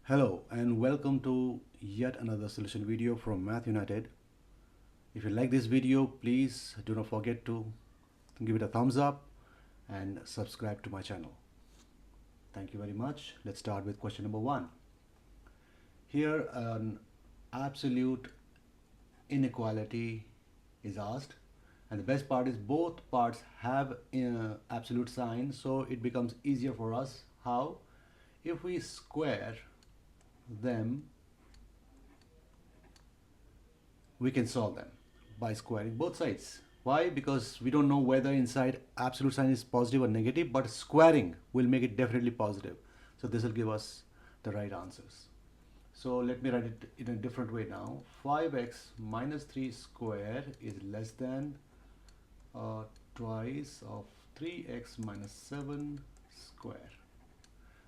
Hello and welcome to yet another solution video from Math United. If you like this video, please do not forget to give it a thumbs up and subscribe to my channel. Thank you very much. Let's start with question number 1. Here an absolute inequality is asked, and the best part is both parts have absolute sign, so it becomes easier for us. How? If we square them, we can solve them by squaring both sides. Why? Because we don't know whether inside absolute sign is positive or negative, but squaring will make it definitely positive. So this will give us the right answers. So let me write it in a different way now. 5x minus 3 square is less than twice of 3x minus 7 square.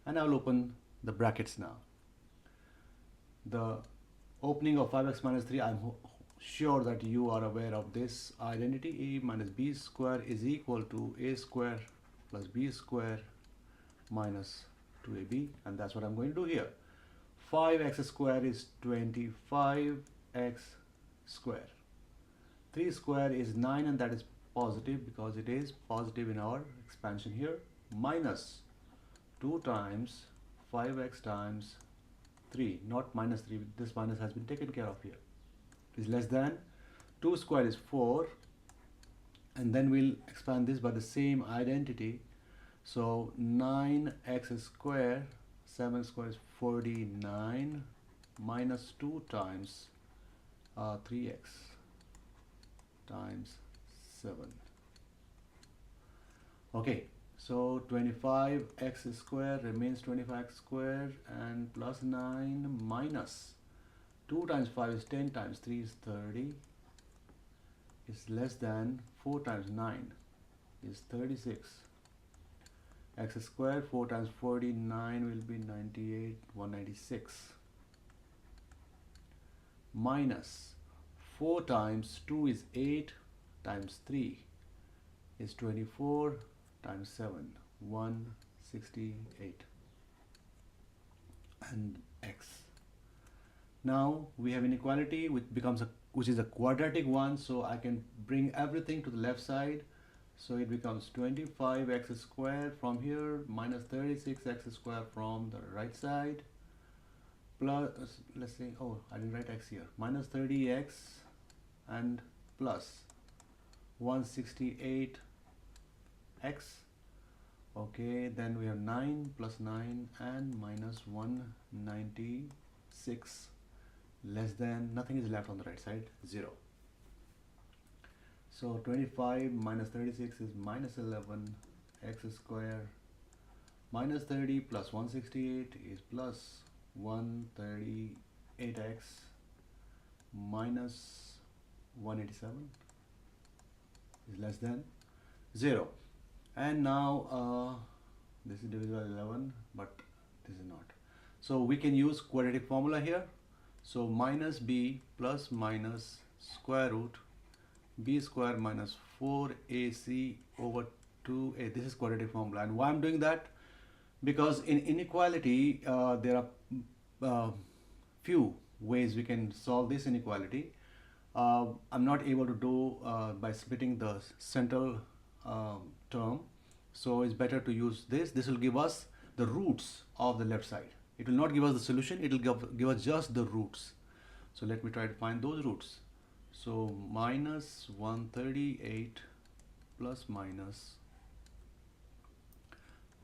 And I'll open the brackets now. The opening of 5x minus 3, I'm sure that you are aware of this identity. A minus b square is equal to a square plus b square minus 2ab, and that's what I'm going to do here. 5x square is 25x square. 3 square is 9, and that is positive because it is positive in our expansion here, minus 2 times 5x times 3, not minus 3. This minus has been taken care of here. Is less than 2 square is 4, and then we'll expand this by the same identity. So 9x square, 7 square is 49, minus 2 times 3x times 7. Okay, so 25x square remains 25x square, and plus 9 minus 2 times 5 is 10 times 3 is 30, is less than 4 times 9 is 36. X square, 4 times 49 will be 98, 196. Minus 4 times 2 is 8 times 3 is 24 times 7, 168. And x. Now we have inequality which is a quadratic one, so I can bring everything to the left side. So it becomes 25x square from here minus 36x square from the right side, plus, let's say, oh, I didn't write x here, minus 30x and plus 168x. Okay, then we have 9 plus 9 and minus 196, less than, nothing is left on the right side, 0. So 25 minus 36 is minus 11 x square, minus 30 plus 168 is plus 138x, minus 187 is less than 0. And now this is divisible by 11, but this is not. So we can use quadratic formula here. So minus b plus minus square root b square minus 4ac over 2a. This is quadratic formula. And why I'm doing that? Because in inequality there are few ways we can solve this inequality. I'm not able to do by splitting the central term, so it's better to use this. This will give us the roots of the left side. It will not give us the solution, it will give us just the roots. So let me try to find those roots. So minus 138 plus minus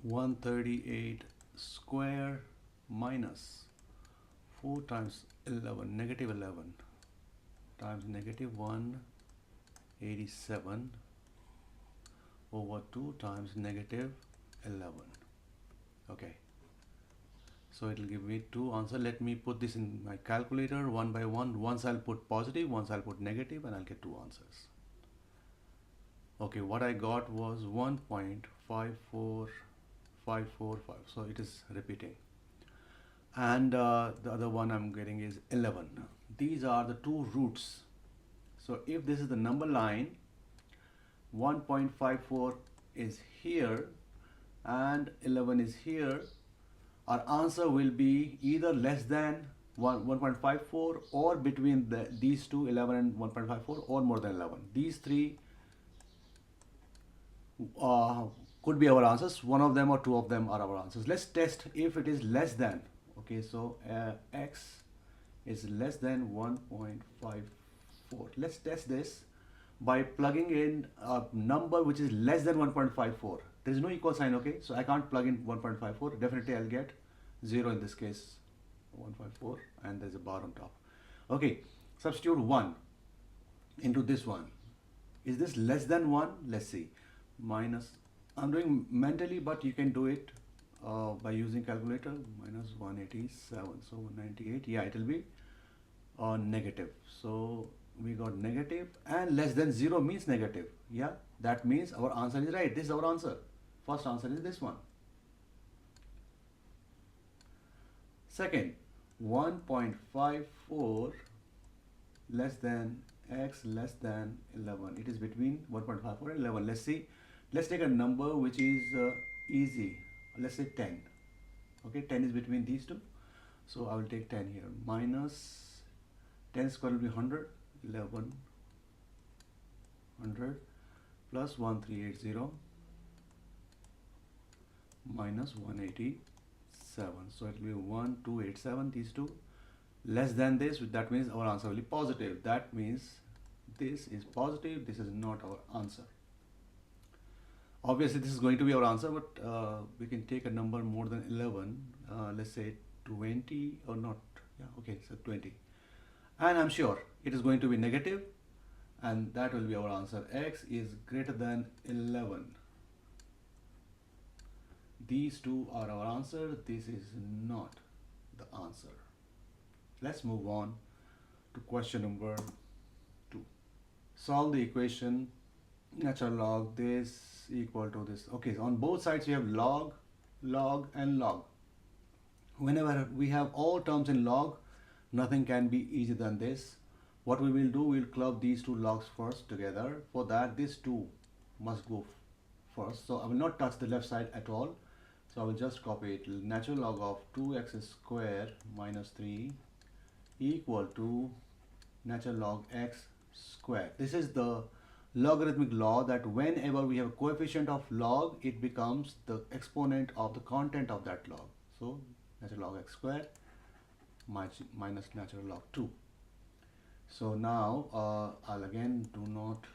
138 square minus 4 times 11, negative 11 times negative 187 over 2 times negative 11. Okay, so it will give me 2 answers. Let me put this in my calculator one by one. Once I'll put positive, once I'll put negative, and I'll get 2 answers. Okay, what I got was 1.54545, so it is repeating. And the other one I'm getting is 11. These are the 2 roots. So if this is the number line, 1.54 is here and 11 is here. our answer will be either less than 1.54 or between these two, 11 and 1.54, or more than 11. These three could be our answers. One of them or two of them are our answers. Let's test if it is less than. Okay, so x is less than 1.54. Let's test this by plugging in a number which is less than 1.54. There is no equal sign, okay? So I can't plug in 1.54. Definitely I'll get 0 in this case, 1.54, and there's a bar on top. Okay, substitute 1 into this one. Is this less than 1? Let's see. Minus, I'm doing mentally, but you can do it by using calculator. Minus 187, so 198. Yeah, it will be negative. So we got negative, and less than 0 means negative. Yeah, that means our answer is right. This is our answer. First answer is this one. Second, 1.54 less than x less than 11. It is between 1.54 and 11. Let's see. Let's take a number which is easy. Let's say 10. Okay, 10 is between these two. So I will take 10 here. Minus 10 square will be 100. 11, 100 plus 1380 minus 187. So it will be 1287, these two. Less than this, that means our answer will be positive. That means this is positive, this is not our answer. Obviously this is going to be our answer, but we can take a number more than 11. Let's say 20 or not. Yeah, okay, so 20. And I'm sure it is going to be negative, and that will be our answer. X is greater than 11. These two are our answer. This is not the answer. Let's move on to question number 2. Solve the equation natural log this equal to this. Okay, so on both sides you have log, log and log. Whenever we have all terms in log, nothing can be easier than this. What we will do, we'll club these two logs first together. For that, this 2 must go first. So I will not touch the left side at all. So I will just copy it. Natural log of 2x square minus 3 equal to natural log x square. This is the logarithmic law that whenever we have a coefficient of log, it becomes the exponent of the content of that log. So natural log x square minus natural log 2. So now I'll again do not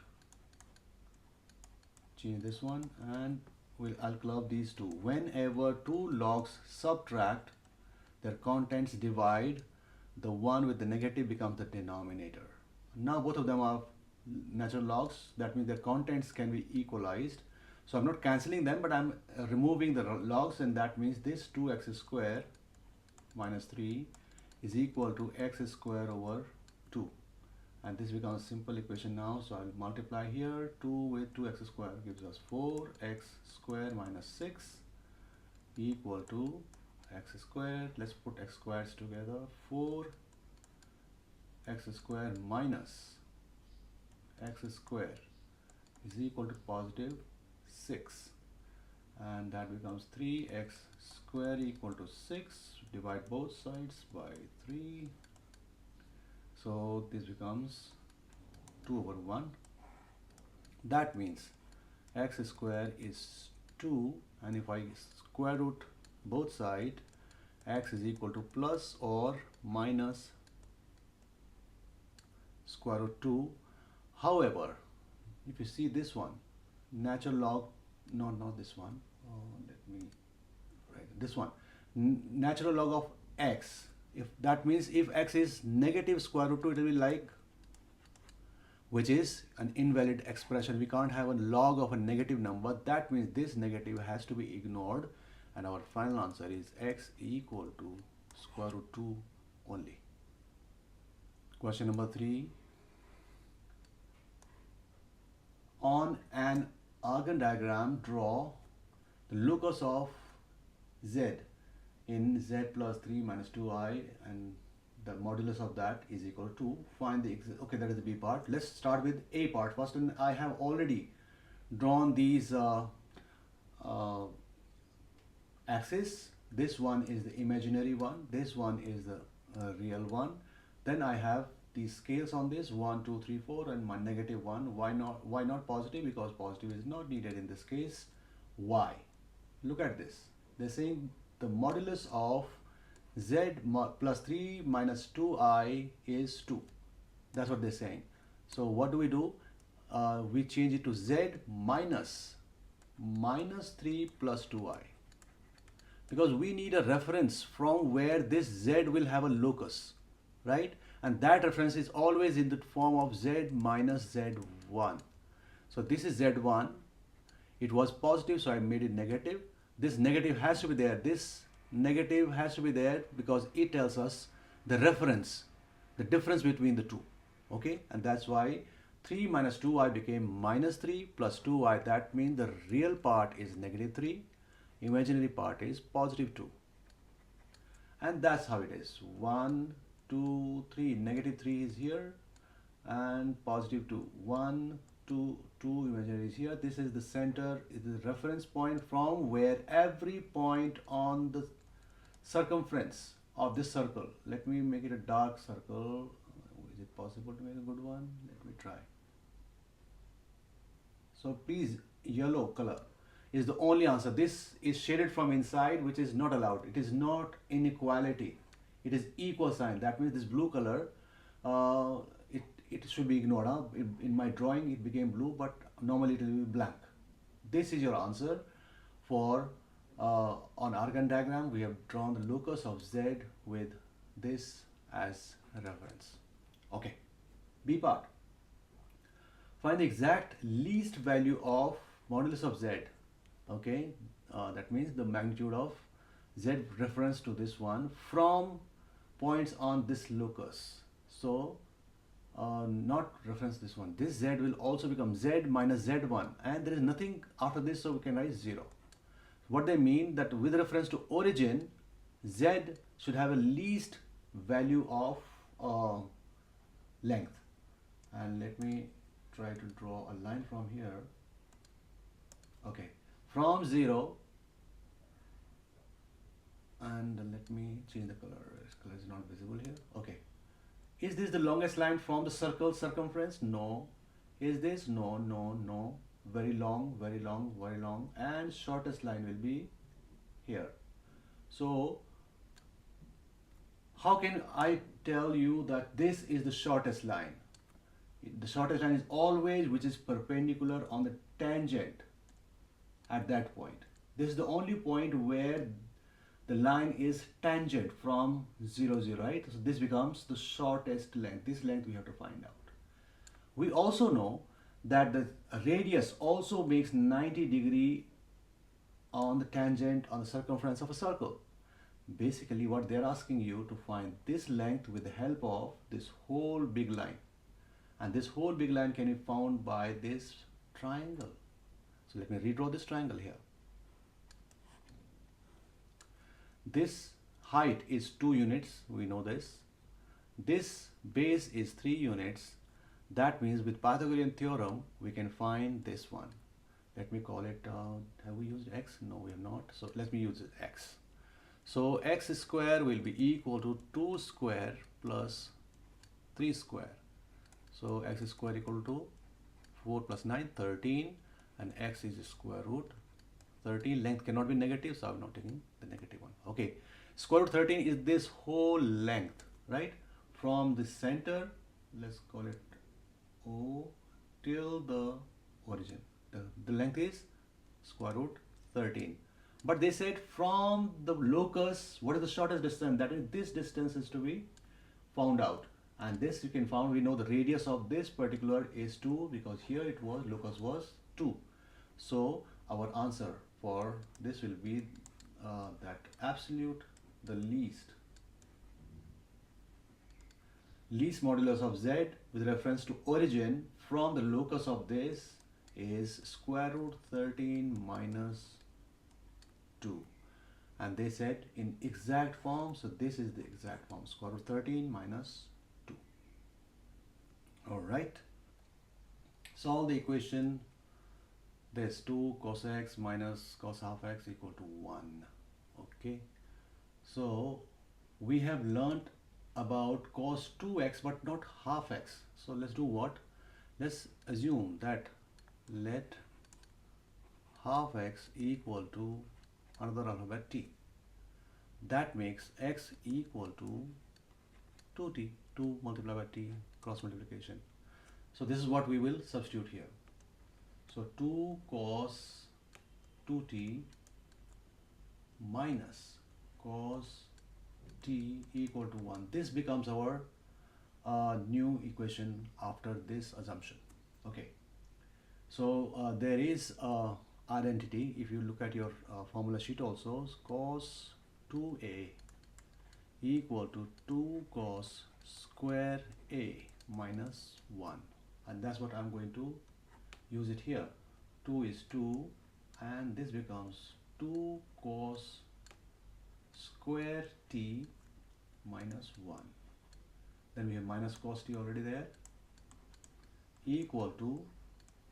change this one, and I'll club these two. Whenever two logs subtract, their contents divide, the one with the negative becomes the denominator. Now both of them are natural logs, that means their contents can be equalized. So I'm not cancelling them, but I'm removing the logs, and that means this 2x square minus 3 is equal to x square over 2. And this becomes a simple equation now. So I'll multiply here. 2 with 2x square gives us 4x square minus 6 equal to x square. Let's put x squares together. 4x square minus x square is equal to positive 6. And that becomes 3x square equal to 6. Divide both sides by 3. So this becomes 2 over 1. That means x square is 2, and if I square root both sides, x is equal to plus or minus square root 2. However, if you see this one, natural log, no, not this one. Let me write this one. Natural log of x. If that means if x is negative square root 2, it will be like, which is an invalid expression. We can't have a log of a negative number. That means this negative has to be ignored, and our final answer is x equal to square root 2 only. Question number 3. On an Argand diagram, draw the locus of z in z plus 3 minus 2i, and the modulus of that is equal to, find the, okay, that is the B part. Let's start with A part first, and I have already drawn these axes. this one is the imaginary one, this one is the real one. Then I have these scales on this 1, 2, 3, 4 and my negative 1. Why not positive? Because positive is not needed in this case. Why? Look at this. They're saying the modulus of z plus 3 minus 2i is 2. That's what they're saying. So what do? We change it to z minus 3 plus 2i. Because we need a reference from where this z will have a locus, right? And that reference is always in the form of z minus z1. So this is z1. It was positive, so I made it negative. This negative has to be there. This negative has to be there because it tells us the reference, the difference between the two. Okay, and that's why 3 minus 2i became minus 3 plus 2i. That means the real part is negative 3. Imaginary part is positive 2. And that's how it is. 1, 2, 3. Negative 3 is here and positive 2. 1, 2, 2 imaginary is here. This is the center, is the reference point from where every point on the circumference of this circle. Let me make it a dark circle. Is it possible to make a good one? Let me try. So please, yellow color is the only answer. This is shaded from inside, which is not allowed. It is not inequality. It is equal sign. That means this blue color, it should be ignored. Huh? In my drawing, it became blue, but normally it will be blank. This is your answer for on Argand diagram. We have drawn the locus of z with this as a reference. Okay, B part. Find the exact least value of modulus of z. Okay, that means the magnitude of z reference to this one from points on this locus. So not reference this one. This z will also become z minus z1, and there is nothing after this, so we can write 0. What they mean that with reference to origin, z should have a least value of length. And let me try to draw a line from here. Okay, from 0, and let me change the color. This color is not visible here. Okay, is this the longest line from the circle circumference? No. Is this? No, no, no. Very long, very long, very long, and shortest line will be here. So how can I tell you that this is the shortest line? The shortest line is always which is perpendicular on the tangent at that point. This is the only point where the line is tangent from 0, 0, right? So this becomes the shortest length. This length we have to find out. We also know that the radius also makes 90 on the tangent on the circumference of a circle. Basically what they're asking you to find this length with the help of this whole big line. And this whole big line can be found by this triangle. So let me redraw this triangle here. This height is 2 units, we know this. This base is 3 units. That means with Pythagorean theorem, we can find this one. Let me call it, have we used x? No, we have not. So let me use x. So x square will be equal to 2 square plus 3 square. So x square equal to 4 plus 9, 13, and x is square root 13. Length cannot be negative, so I'm not taking the negative one. Okay, square root 13 is this whole length, right? From the center, let's call it O, till the origin. The length is square root 13. But they said from the locus, what is the shortest distance? That is, this distance is to be found out. And this you can find, we know the radius of this particular is 2 because here it was, locus was 2. So our answer for this will be that absolute, the least modulus of z with reference to origin from the locus of this is square root 13 minus 2. And they said in exact form, so this is the exact form, square root 13 minus 2. All right, solve the equation. There's 2 cos x minus cos half x equal to 1. Okay, So we have learnt about cos 2x but not half x. So let's do what? Let's assume that let half x equal to another alphabet t. That makes x equal to 2t, 2 multiplied by t, cross multiplication. So this is what we will substitute here. So 2 cos 2t minus cos t equal to 1. This becomes our new equation after this assumption. Okay. So there is identity. If you look at your formula sheet also, cos 2a equal to 2 cos square a minus 1, and that's what I'm going to use it here. 2 is 2 and this becomes 2 cos square t minus 1. Then we have minus cos t already there, equal to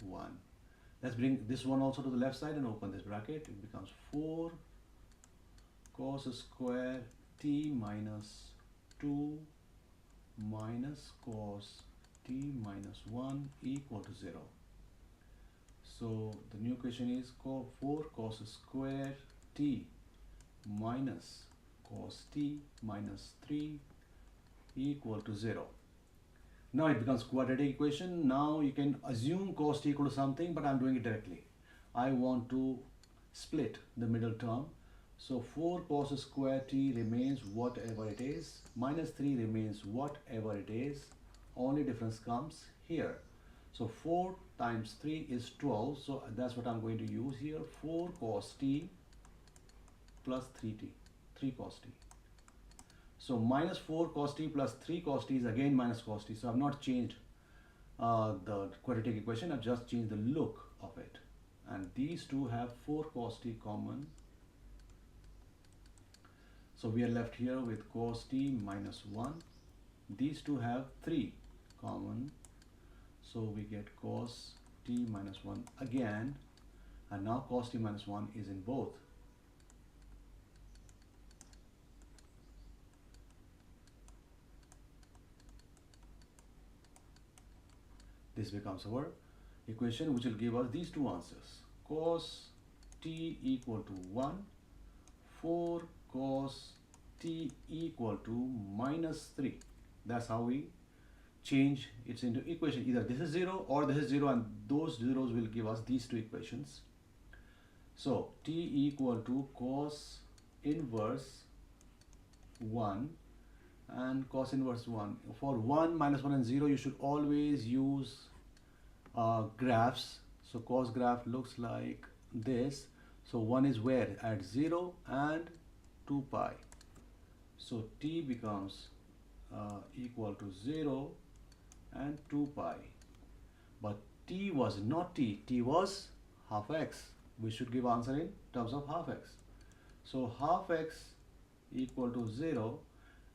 1. Let's bring this one also to the left side and open this bracket. It becomes 4 cos square t minus 2 minus cos t minus 1 equal to 0. So the new equation is 4 cos square t minus cos t minus 3 equal to 0. Now it becomes quadratic equation. Now you can assume cos t equal to something, but I'm doing it directly. I want to split the middle term. So 4 cos square t remains whatever it is, minus 3 remains whatever it is, only difference comes here. So 4 times 3 is 12, so that's what I'm going to use here, 4 cos t plus 3t, 3 cos t. So minus 4 cos t plus 3 cos t is again minus cos t. So I've not changed the quadratic equation, I've just changed the look of it. And these two have 4 cos t common. So we are left here with cos t minus 1. These two have 3 common. So we get cos t minus 1 again. And now cos t minus 1 is in both. This becomes our equation, which will give us these two answers. Cos t equal to 1, 4 cos t equal to minus 3. That's how we change it into equation. Either this is 0 or this is 0, and those zeros will give us these two equations. So t equal to cos inverse 1 and cos inverse 1. For 1, minus 1 and 0, you should always use graphs. So cos graph looks like this. So 1 is where? At 0 and 2 pi. So t becomes equal to 0 and 2 pi. But t was not t, t was half x. We should give answer in terms of half x. So half x equal to 0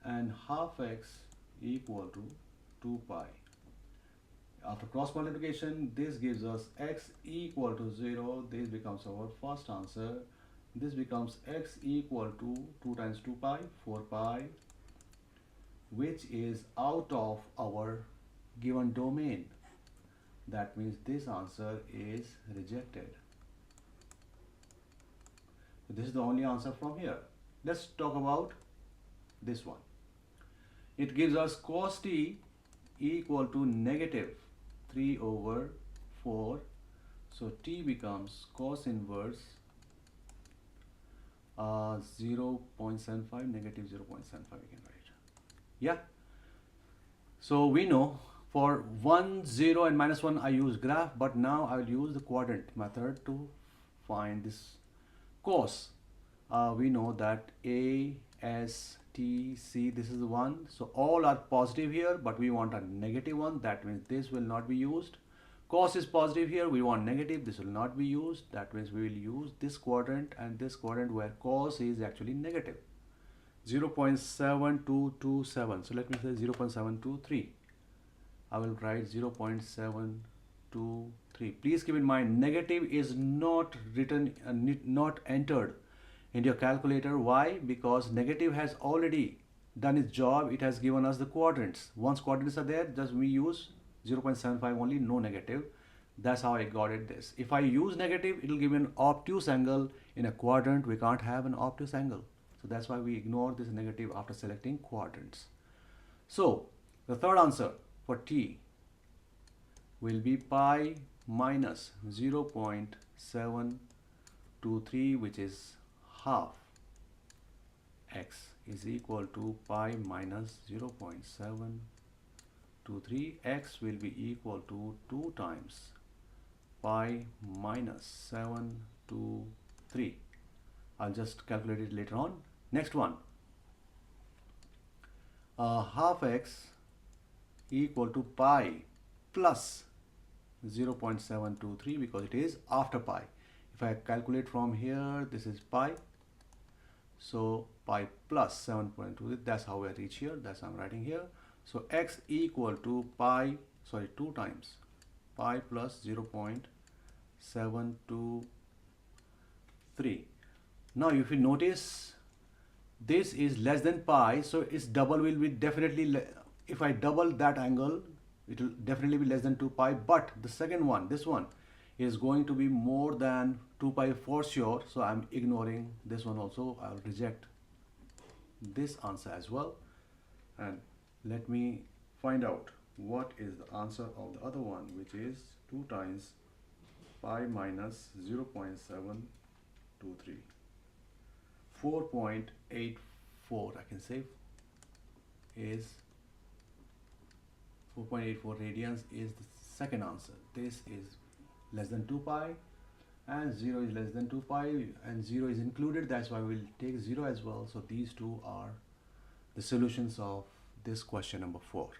and half x equal to 2 pi. After cross multiplication, this gives us x equal to 0. This becomes our first answer. This becomes x equal to 2 times 2 pi, 4 pi, which is out of our given domain. That means this answer is rejected. This is the only answer from here. Let's talk about this one. It gives us cos t equal to negative 3 over 4. So t becomes cos inverse 0.75, negative 0.75 we can write. Yeah. So we know for 1, 0 and minus 1 I use graph, but now I will use the quadrant method to find this cos. We know that A, S, T, C, this is the one. So all are positive here, but we want a negative one. That means this will not be used. Cos is positive here, we want negative, this will not be used. That means we will use this quadrant and this quadrant where cos is actually negative. 0.7227. So let me say 0.723. I will write 0.723. Please keep in mind, negative is not written, not entered into your calculator. Why? Because negative has already done its job. It has given us the quadrants. Once quadrants are there, just we use 0.75 only, no negative. That's how I got it this. If I use negative, it will give me an obtuse angle. In a quadrant, we can't have an obtuse angle. So that's why we ignore this negative after selecting quadrants. So the third answer for T will be pi minus 0.723, which is half. X is equal to pi minus 0.723. X will be equal to 2 times pi minus 723. I'll just calculate it later on. Next one. Half x equal to pi plus 0.723, because it is after pi. If I calculate from here, this is pi. So pi plus 7.2, that's how I reach here. That's how I'm writing here. So x equal to 2 times pi plus 0.723. Now if you notice, this is less than pi, so its double will be definitely, if I double that angle, it will definitely be less than 2 pi. But the second one, this one, is going to be more than 2 pi for sure. So I'm ignoring this one also. I'll reject this answer as well. And let me find out what is the answer of the other one, which is 2 times pi minus 0.723. 4.84, I can say, is 4.84 radians is the second answer. This is less than 2 pi and 0 is less than 2 pi, and 0 is included. That's why we'll take 0 as well. So these two are the solutions of this question number 4.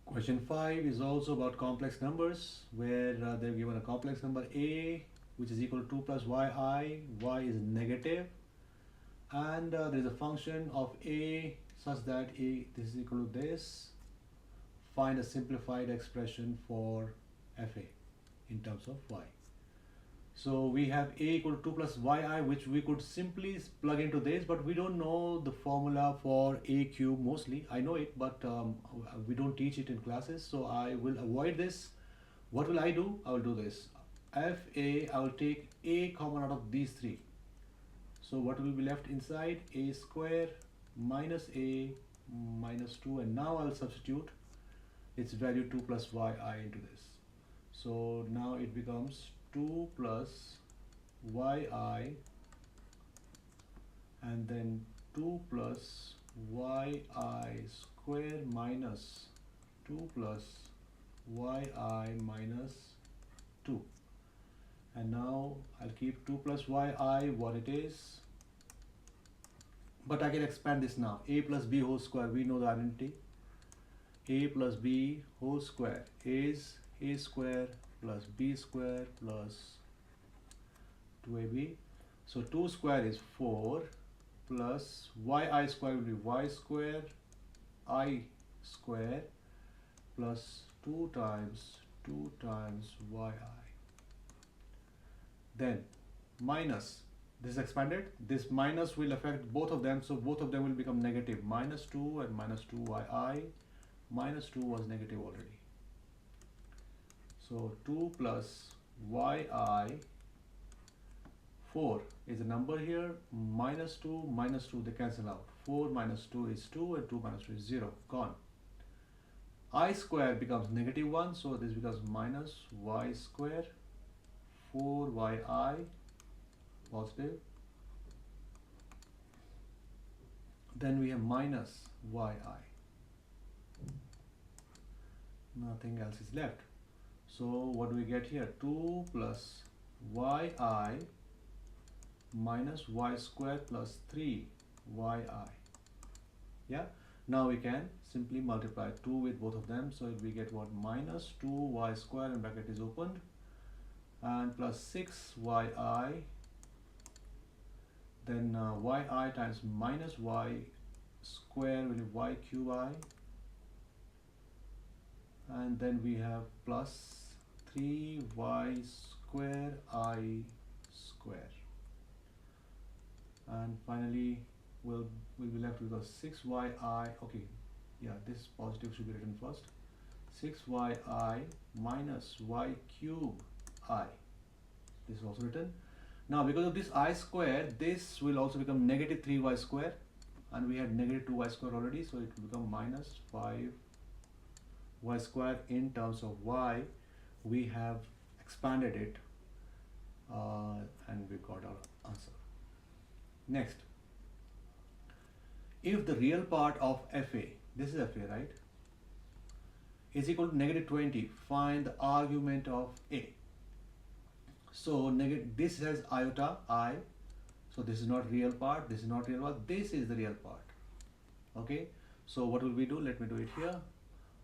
Question 5 is also about complex numbers, where they're given a complex number a, which is equal to 2 plus yi. Y is negative, and there is a function of a such that a this is equal to this. Find a simplified expression for fa in terms of y. So we have a equal to 2 plus yi, which we could simply plug into this, but we don't know the formula for a cube mostly. I know it, but we don't teach it in classes, so I will avoid this. What will I do? I will do this. Fa, I will take a common out of these three. So what will be left inside? A square minus a minus 2, and now I'll substitute its value 2 plus yi into this. So now it becomes 2 plus yi and then 2 plus yi square minus 2 plus yi minus 2. And now I'll keep 2 plus yi what it is, but I can expand this now. A plus b whole square, we know the identity. A plus b whole square is a square plus b square plus 2ab. So 2 square is 4 plus yi square will be y square I square plus 2 times yi. Then minus, this is expanded, this minus will affect both of them, so both of them will become negative. Minus 2 and minus 2 yi. Minus 2 was negative already. So 2 plus yi, 4 is a number here, minus 2, they cancel out. 4 minus 2 is 2 and 2 minus 2 is 0, gone. I square becomes negative 1, so this becomes minus y square, 4yi positive. Then we have minus yi. Nothing else is left. So what do we get here? 2 plus yi minus y square plus 3yi. Yeah, now we can simply multiply 2 with both of them, so we get what? Minus 2y square, and bracket is opened, and plus 6yi, then yi times minus y square will be y cube I, and then we have plus 3y square I square. and finally we'll be left with a 6yi. Okay, yeah, this positive should be written first. 6yi minus y cube I. This is also written. Now because of this I square, this will also become negative 3y square, and we had negative 2y square already, so it will become minus 5y square. In terms of y, we have expanded it, and we got our answer. Next, if the real part of fa, this is fa, right, is equal to negative 20, find the argument of a. So this has iota I, so this is not real part, this is not real part, this is the real part. Okay, so what will we do? Let me do it here.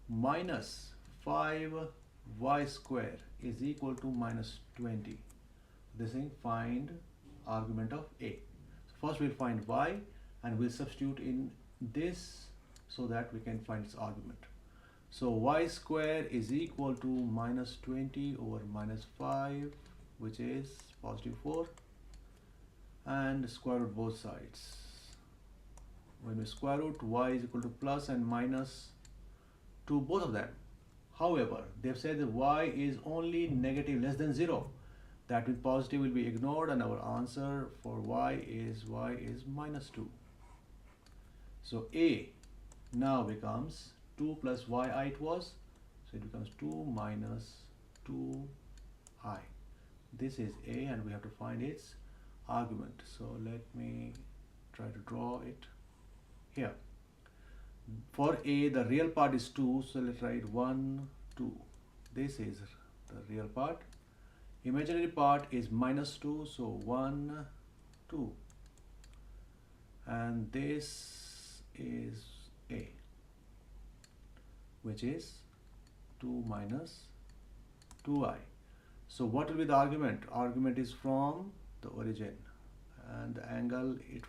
Minus 5y square is equal to minus 20. This thing, find argument of a. So first we'll find y and we'll substitute in this so that we can find its argument. So y square is equal to minus 20 over minus 5, which is positive 4, and square root both sides. When we square root, y is equal to plus and minus to both of them. However, they've said that y is only negative less than 0. That means positive will be ignored, and our answer for y is minus 2. So a now becomes 2 plus yi it was, so it becomes 2 minus 2i. This is a, and we have to find its argument. So let me try to draw it here. For a, the real part is 2, so let's write 1, 2. This is the real part. Imaginary part is minus 2, so 1, 2. And this is a, which is 2 minus 2i. So what will be the argument? Argument is from the origin, and the angle it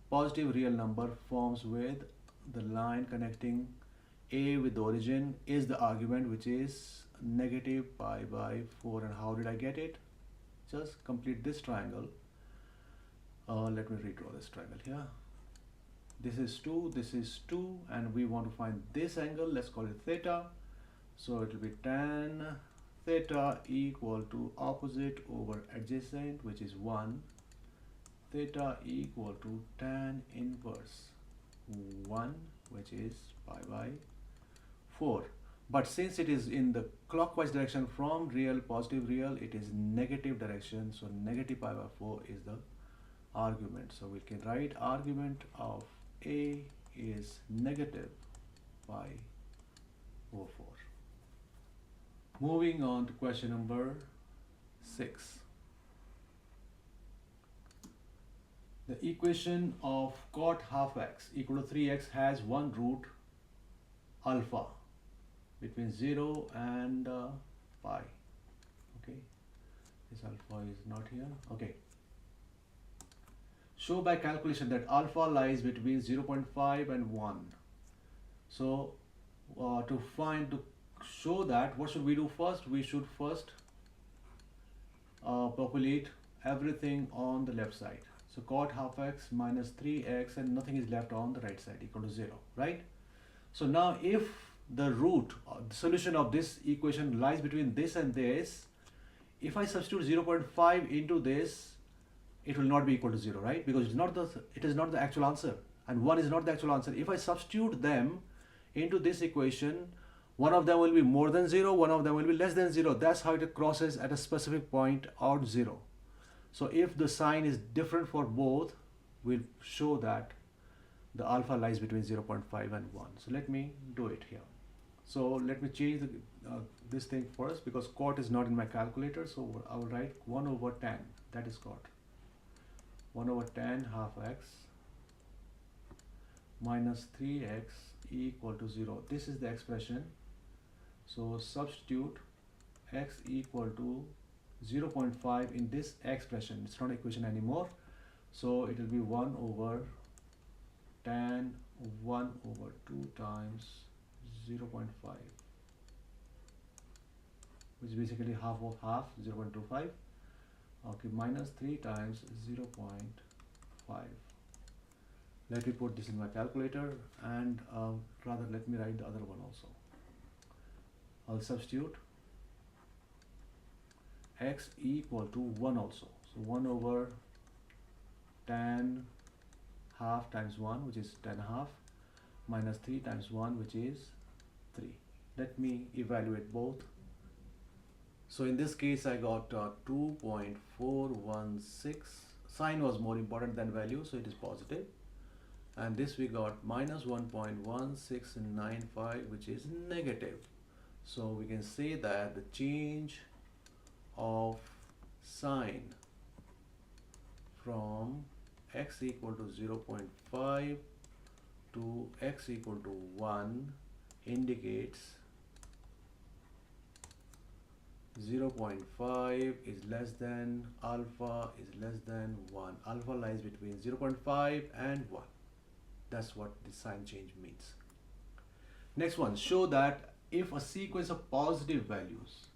positive real number forms with the line connecting a with the origin is the argument, which is negative pi by 4. And how did I get it? Just complete this triangle. Let me redraw this triangle here. This is 2, this is 2, and we want to find this angle. Let's call it theta. So it will be tan theta equal to opposite over adjacent, which is 1. Theta equal to tan inverse 1, which is pi by 4. But since it is in the clockwise direction from real, positive real, it is negative direction, so negative pi by 4 is the argument. So we can write argument of a is negative pi over 4. Moving on to question number 6. The equation of cot half x equal to 3x has one root alpha between 0 and pi. Okay, this alpha is not here. Okay. Show by calculation that alpha lies between 0.5 and 1. So to show that, what should we do first? We should first populate everything on the left side. So cot half x minus 3x, and nothing is left on the right side, equal to 0, right? So now if the root, the solution of this equation lies between this and this, if I substitute 0.5 into this, it will not be equal to 0, right? Because it is not the actual answer, and 1 is not the actual answer. If I substitute them into this equation, one of them will be more than 0, one of them will be less than 0. That's how it crosses at a specific point out 0. So if the sign is different for both, we'll show that the alpha lies between 0.5 and 1. So let me do it here. So let me change this thing first, because cot is not in my calculator. So I will write 1 over tan, that is cot. 1 over tan half x minus 3x equal to 0. This is the expression. So substitute x equal to 0.5 in this expression. It's not equation anymore. So it will be 1 over tan 1 over 2 times 0.5, which is basically half of half, 0.25. Okay, minus 3 times 0.5. 5. Let me put this in my calculator, and rather let me write the other one also. I'll substitute x equal to 1 also. So 1 over tan half times 1, which is tan half, minus 3 times 1, which is 3. Let me evaluate both. So in this case I got 2.416. Sign was more important than value, so it is positive. And this we got minus 1.1695, which is negative. So we can say that the change of sign from x equal to 0.5 to x equal to 1 indicates 0.5 is less than alpha is less than 1. Alpha lies between 0.5 and 1. That's what the sign change means. Next one, show that if a sequence of positive values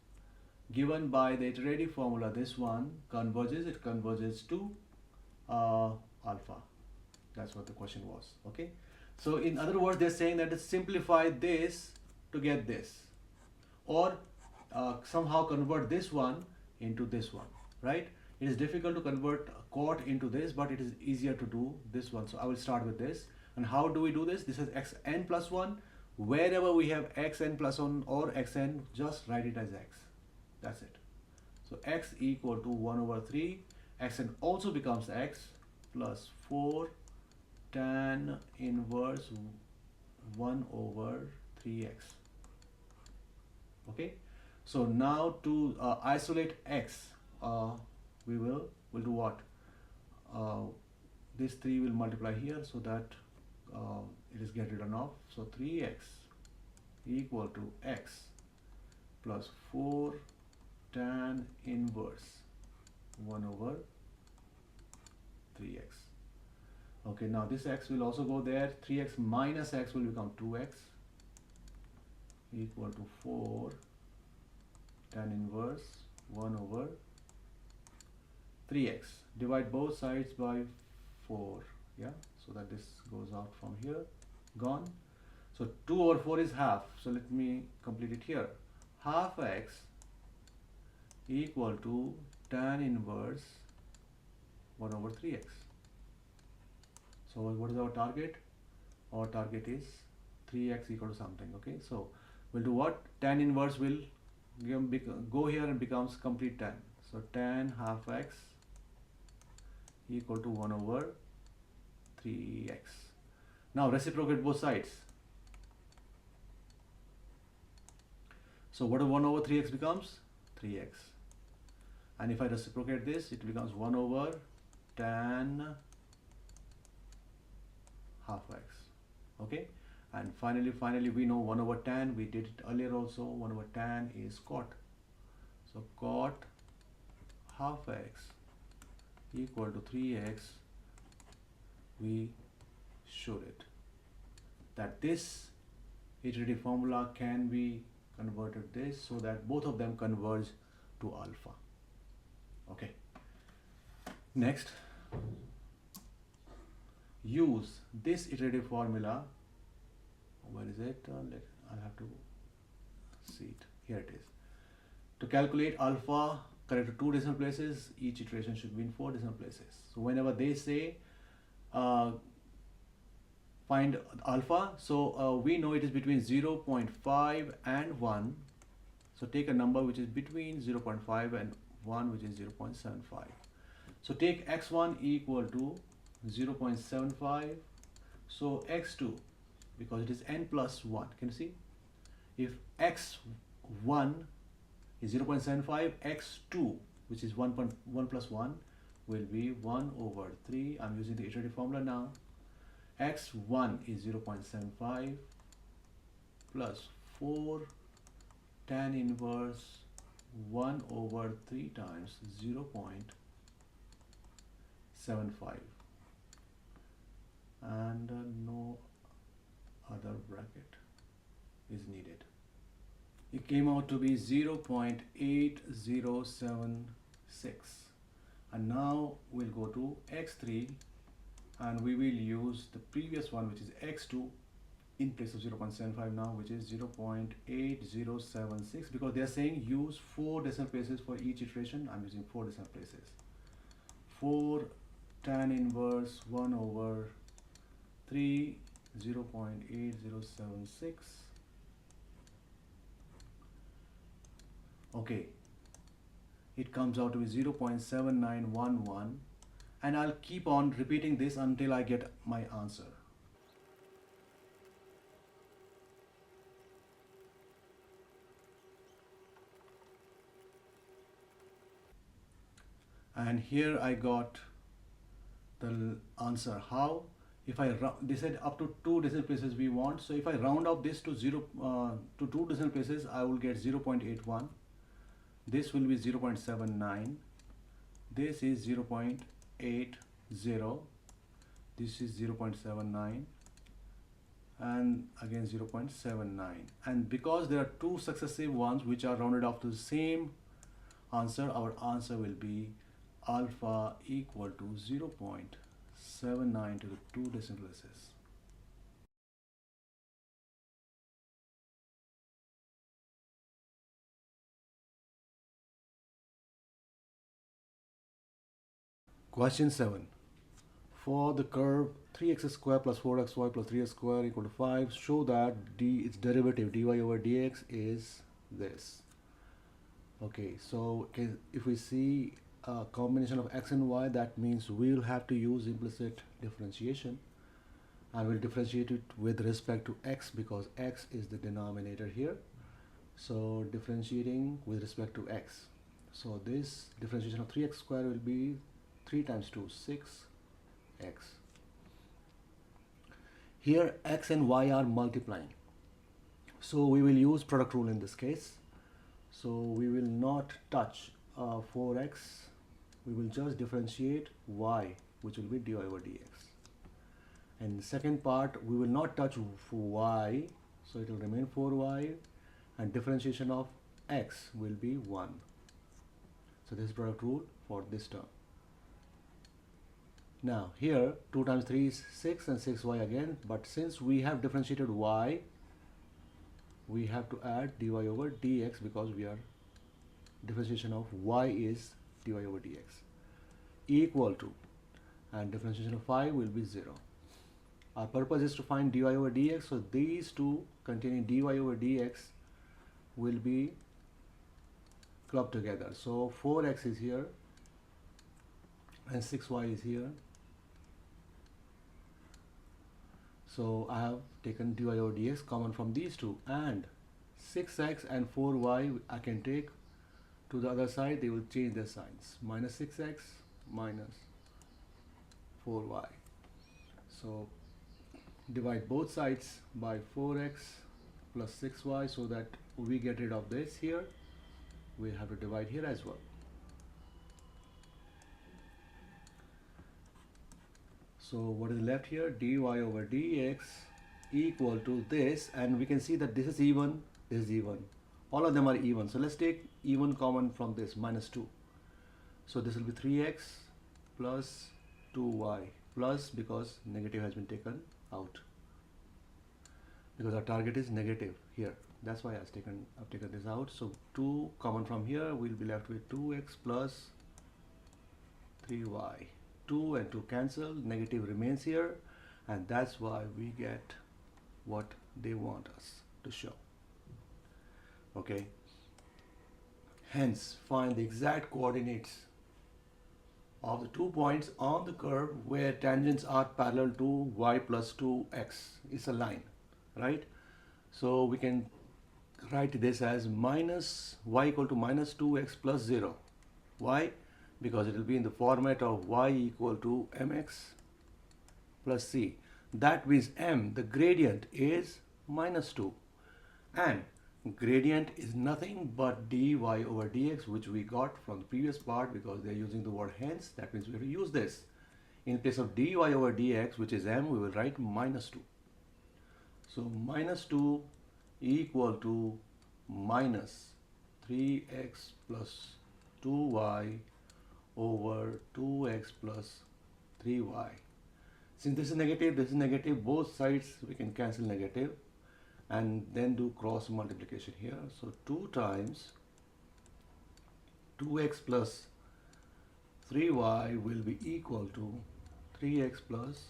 given by the iterative formula, this one converges, it converges to alpha. That's what the question was. Okay, so in other words, they're saying that to simplify this to get this, or somehow convert this one into this one, right? It is difficult to convert quart into this, but it is easier to do this one. So I will start with this. And how do we do this? This is xn plus 1. Wherever we have xn plus 1 or xn, just write it as x. That's it. So x equal to 1 over 3. Xn also becomes x plus 4 tan inverse 1 over 3x. Okay. So now to isolate x, we'll do what? This 3 will multiply here so that it is get written off. So 3x equal to x plus 4 tan inverse 1 over 3x. Okay, now this x will also go there. 3x minus x will become 2x equal to 4 tan inverse 1 over 3x. Divide both sides by 4, yeah, so that this goes out from here, gone. So 2 over 4 is half, so let me complete it here. Half x equal to tan inverse 1 over 3x. So what is our target? Our target is 3x equal to something. Okay, so we'll do what? Tan inverse will go here and becomes complete tan. So tan half x equal to 1 over 3x. Now reciprocate both sides. So what 1 over 3x becomes? 3x. And if I reciprocate this, it becomes 1 over tan half x. Okay, and finally we know 1 over tan, we did it earlier also. 1 over tan is cot. So cot half x equal to 3x. We showed it that this iterative formula can be converted this so that both of them converge to alpha. Okay, next, use this iterative formula. Where is it? I'll have to see it. Here it is. To calculate alpha, correct to 2 decimal places. Each iteration should be in 4 decimal places. So whenever they say find alpha, so we know it is between 0.5 and 1. So take a number which is between 0.5 and 1, which is 0.75. So take x1 equal to 0.75. So x2, because it is n plus 1, can you see? If x1 is 0.75, x2, which is 1 plus 1, will be 1 over 3. I'm using the iterative formula now. x1 is 0.75 plus 4 tan inverse 1 over 3 times 0.75, and no other bracket is needed. It came out to be 0.8076. And now we'll go to x3 and we will use the previous one, which is x2 in place of 0.75 now, which is 0.8076, because they are saying use 4 decimal places for each iteration. I'm using 4 decimal places. 4 tan inverse 1 over 3, 0.8076. Okay, it comes out to be 0.7911, and I'll keep on repeating this until I get my answer. And here I got the answer. How? If I they said up to 2 decimal places we want, so if I round up this to 2 decimal places, I will get 0.81. This will be 0.79. This is 0.80. This is 0.79, and again 0.79. And because there are 2 successive ones which are rounded off to the same answer, our answer will be alpha equal to 0.79 to the 2 decimal places. Question 7. For the curve 3x square plus 4xy plus 3x square equal to 5, show that its derivative dy over dx is this. Okay, so if we see a combination of x and y, that means we'll have to use implicit differentiation, and we'll differentiate it with respect to x because x is the denominator here. So differentiating with respect to x. So this differentiation of 3x square will be 3 times 2, 6x. Here x and y are multiplying, so we will use product rule in this case. So we will not touch 4x, we will just differentiate y, which will be dy over dx. And second part, we will not touch y, so it will remain 4y, and differentiation of x will be 1. So this is product rule for this term. Now here 2 times 3 is 6 and 6y again, but since we have differentiated y, we have to add dy over dx because we are differentiation of y is dy over dx equal to, and differentiation of 5 will be 0. Our purpose is to find dy over dx, so these two containing dy over dx will be clubbed together. So 4x is here and 6y is here. So I have taken dy over dx common from these two, and 6x and 4y I can take to the other side, they will change their signs, minus 6x minus 4y. So divide both sides by 4x plus 6y so that we get rid of this here. We have to divide here as well. So what is left here? Dy over dx equal to this, and we can see that this is even, this is even. All of them are even. So let's take even common from this, minus 2. So this will be 3x plus 2y plus, because negative has been taken out. Because our target is negative here. That's why I've taken this out. So 2 common from here, we'll be left with 2x plus 3y. 2 and 2 cancel, negative remains here, and that's why we get what they want us to show. Okay, hence find the exact coordinates of the 2 points on the curve where tangents are parallel to y plus 2x. It's a line, right? So we can write this as minus y equal to minus 2x plus 0. Why? Because it will be in the format of y equal to mx plus c. That means m, the gradient, is minus 2, and gradient is nothing but dy over dx, which we got from the previous part because they are using the word hence. That means we have to use this. In place of dy over dx, which is m, we will write minus 2. So minus 2 equal to minus 3x plus 2y over 2x plus 3y. Since this is negative, both sides we can cancel negative and then do cross multiplication here. So 2 times 2x plus 3y will be equal to 3x plus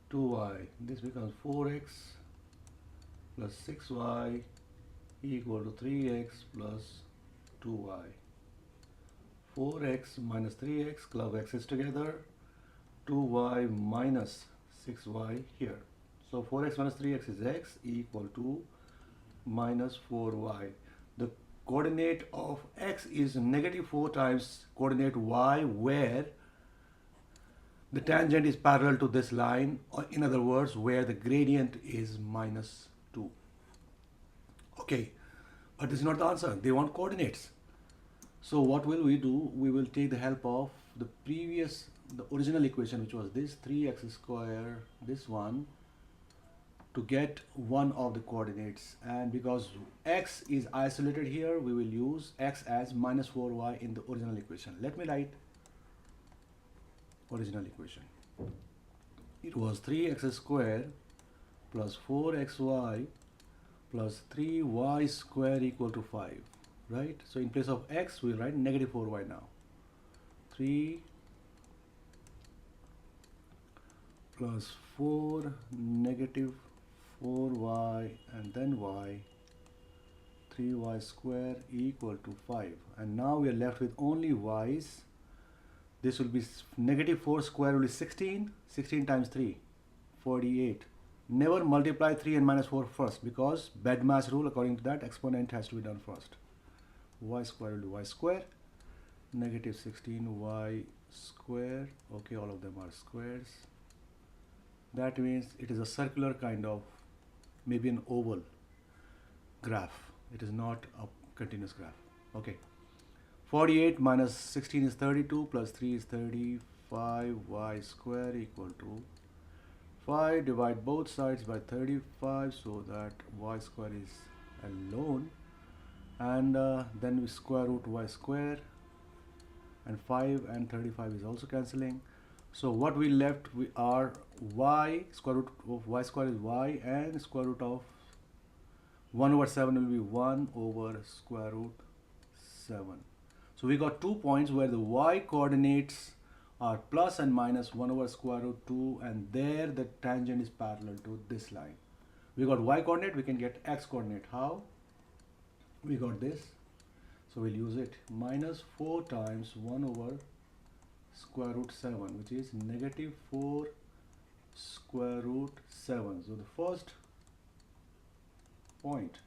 2y. This becomes 4x plus 6y equal to 3x plus 2y. 4x minus 3x, club x's together, 2y minus 6y here. So 4x minus 3x is x equal to minus 4y. The coordinate of x is negative 4 times coordinate y, where the tangent is parallel to this line, or in other words, where the gradient is minus 2. Okay, but this is not the answer. They want coordinates. So what will we do? We will take the help of the original equation, which was this 3x square, this one, to get one of the coordinates. And because x is isolated here, we will use x as minus 4y in the original equation. Let me write original equation. It was 3x square plus 4xy plus 3y square equal to 5, right? So in place of x, we'll write negative 4y now. 3 plus 4 negative 4y and then y, 3y square equal to 5. And now we are left with only y's. This will be negative 4 square will be 16. 16 times 3, 48. Never multiply 3 and minus 4 first, because BEDMAS rule, according to that, exponent has to be done first. Y square will be y square, negative 16y square. Okay, all of them are squares. That means it is a circular kind of, maybe an oval graph. It is not a continuous graph. Okay. 48 minus 16 is 32, plus 3 is 35, y square equal to 5. Divide both sides by 35 so that y square is alone. And then we square root y square, and 5 and 35 is also cancelling. So what we left, we are y, square root of y square is y, and square root of 1 over 7 will be 1 over square root 7. So we got 2 points where the y coordinates are plus and minus 1 over square root 2, and there the tangent is parallel to this line. We got y coordinate, we can get x coordinate. How? We got this, so we'll use it. Minus 4 times 1 over square root 7, which is negative 4 square root 7. So the first point,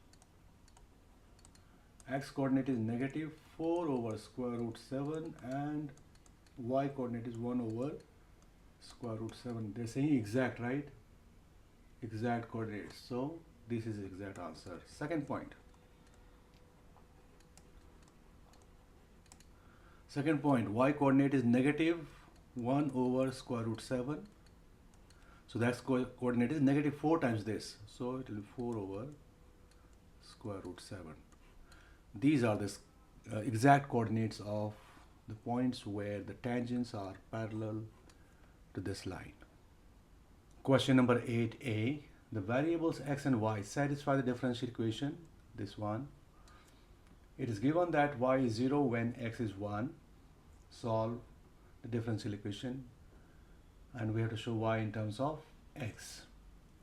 x coordinate is negative 4 over square root 7 and y coordinate is 1 over square root 7. They're saying exact, right? Exact coordinates. So this is the exact answer. Second point. Second point, y coordinate is negative 1 over square root 7. So that's coordinate is negative 4 times this. So it will be 4 over square root 7. These are the exact coordinates of the points where the tangents are parallel to this line. Question number 8a. The variables x and y satisfy the differential equation. This one. It is given that y is 0 when x is 1. Solve the differential equation, and we have to show y in terms of x.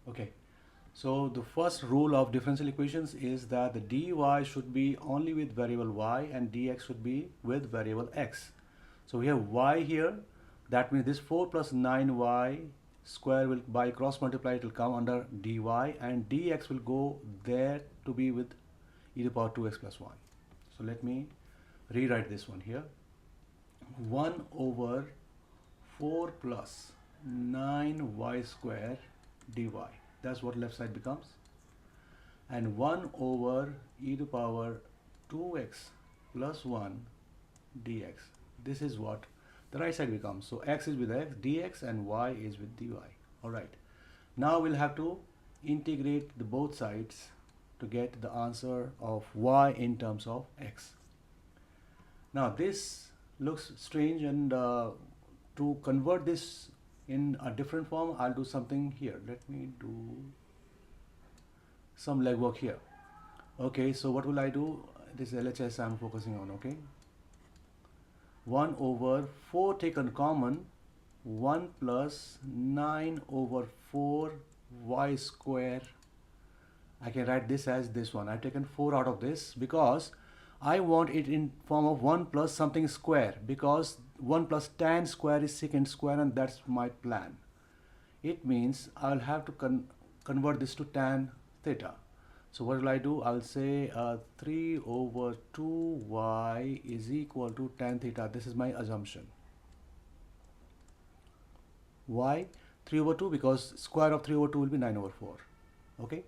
Okay. So the first rule of differential equations is that the dy should be only with variable y and dx should be with variable x. So we have y here. That means this 4 plus 9y square will, by cross multiply, it will come under dy, and dx will go there to be with e to the power 2x plus 1. So let me rewrite this one here. 1 over 4 plus 9y square dy. That's what left side becomes. And 1 over e to the power 2x plus 1 dx. This is what the right side becomes. So x is with x, dx, and y is with dy. Alright. Now we'll have to integrate the both sides to get the answer of y in terms of x. Now this looks strange, and to convert this in a different form, I'll do something here. Let me do some legwork here. Okay, so what will I do? This LHS I'm focusing on, okay? 1 over 4 taken common, 1 plus 9 over 4 y square. I can write this as this one. I've taken 4 out of this because I want it in form of 1 plus something square, because 1 plus tan square is secant square, and that's my plan. It means I'll have to convert this to tan theta. So what will I do? I'll say 3 over 2y is equal to tan theta. This is my assumption. Why 3 over 2? Because square of 3 over 2 will be 9 over 4. Okay.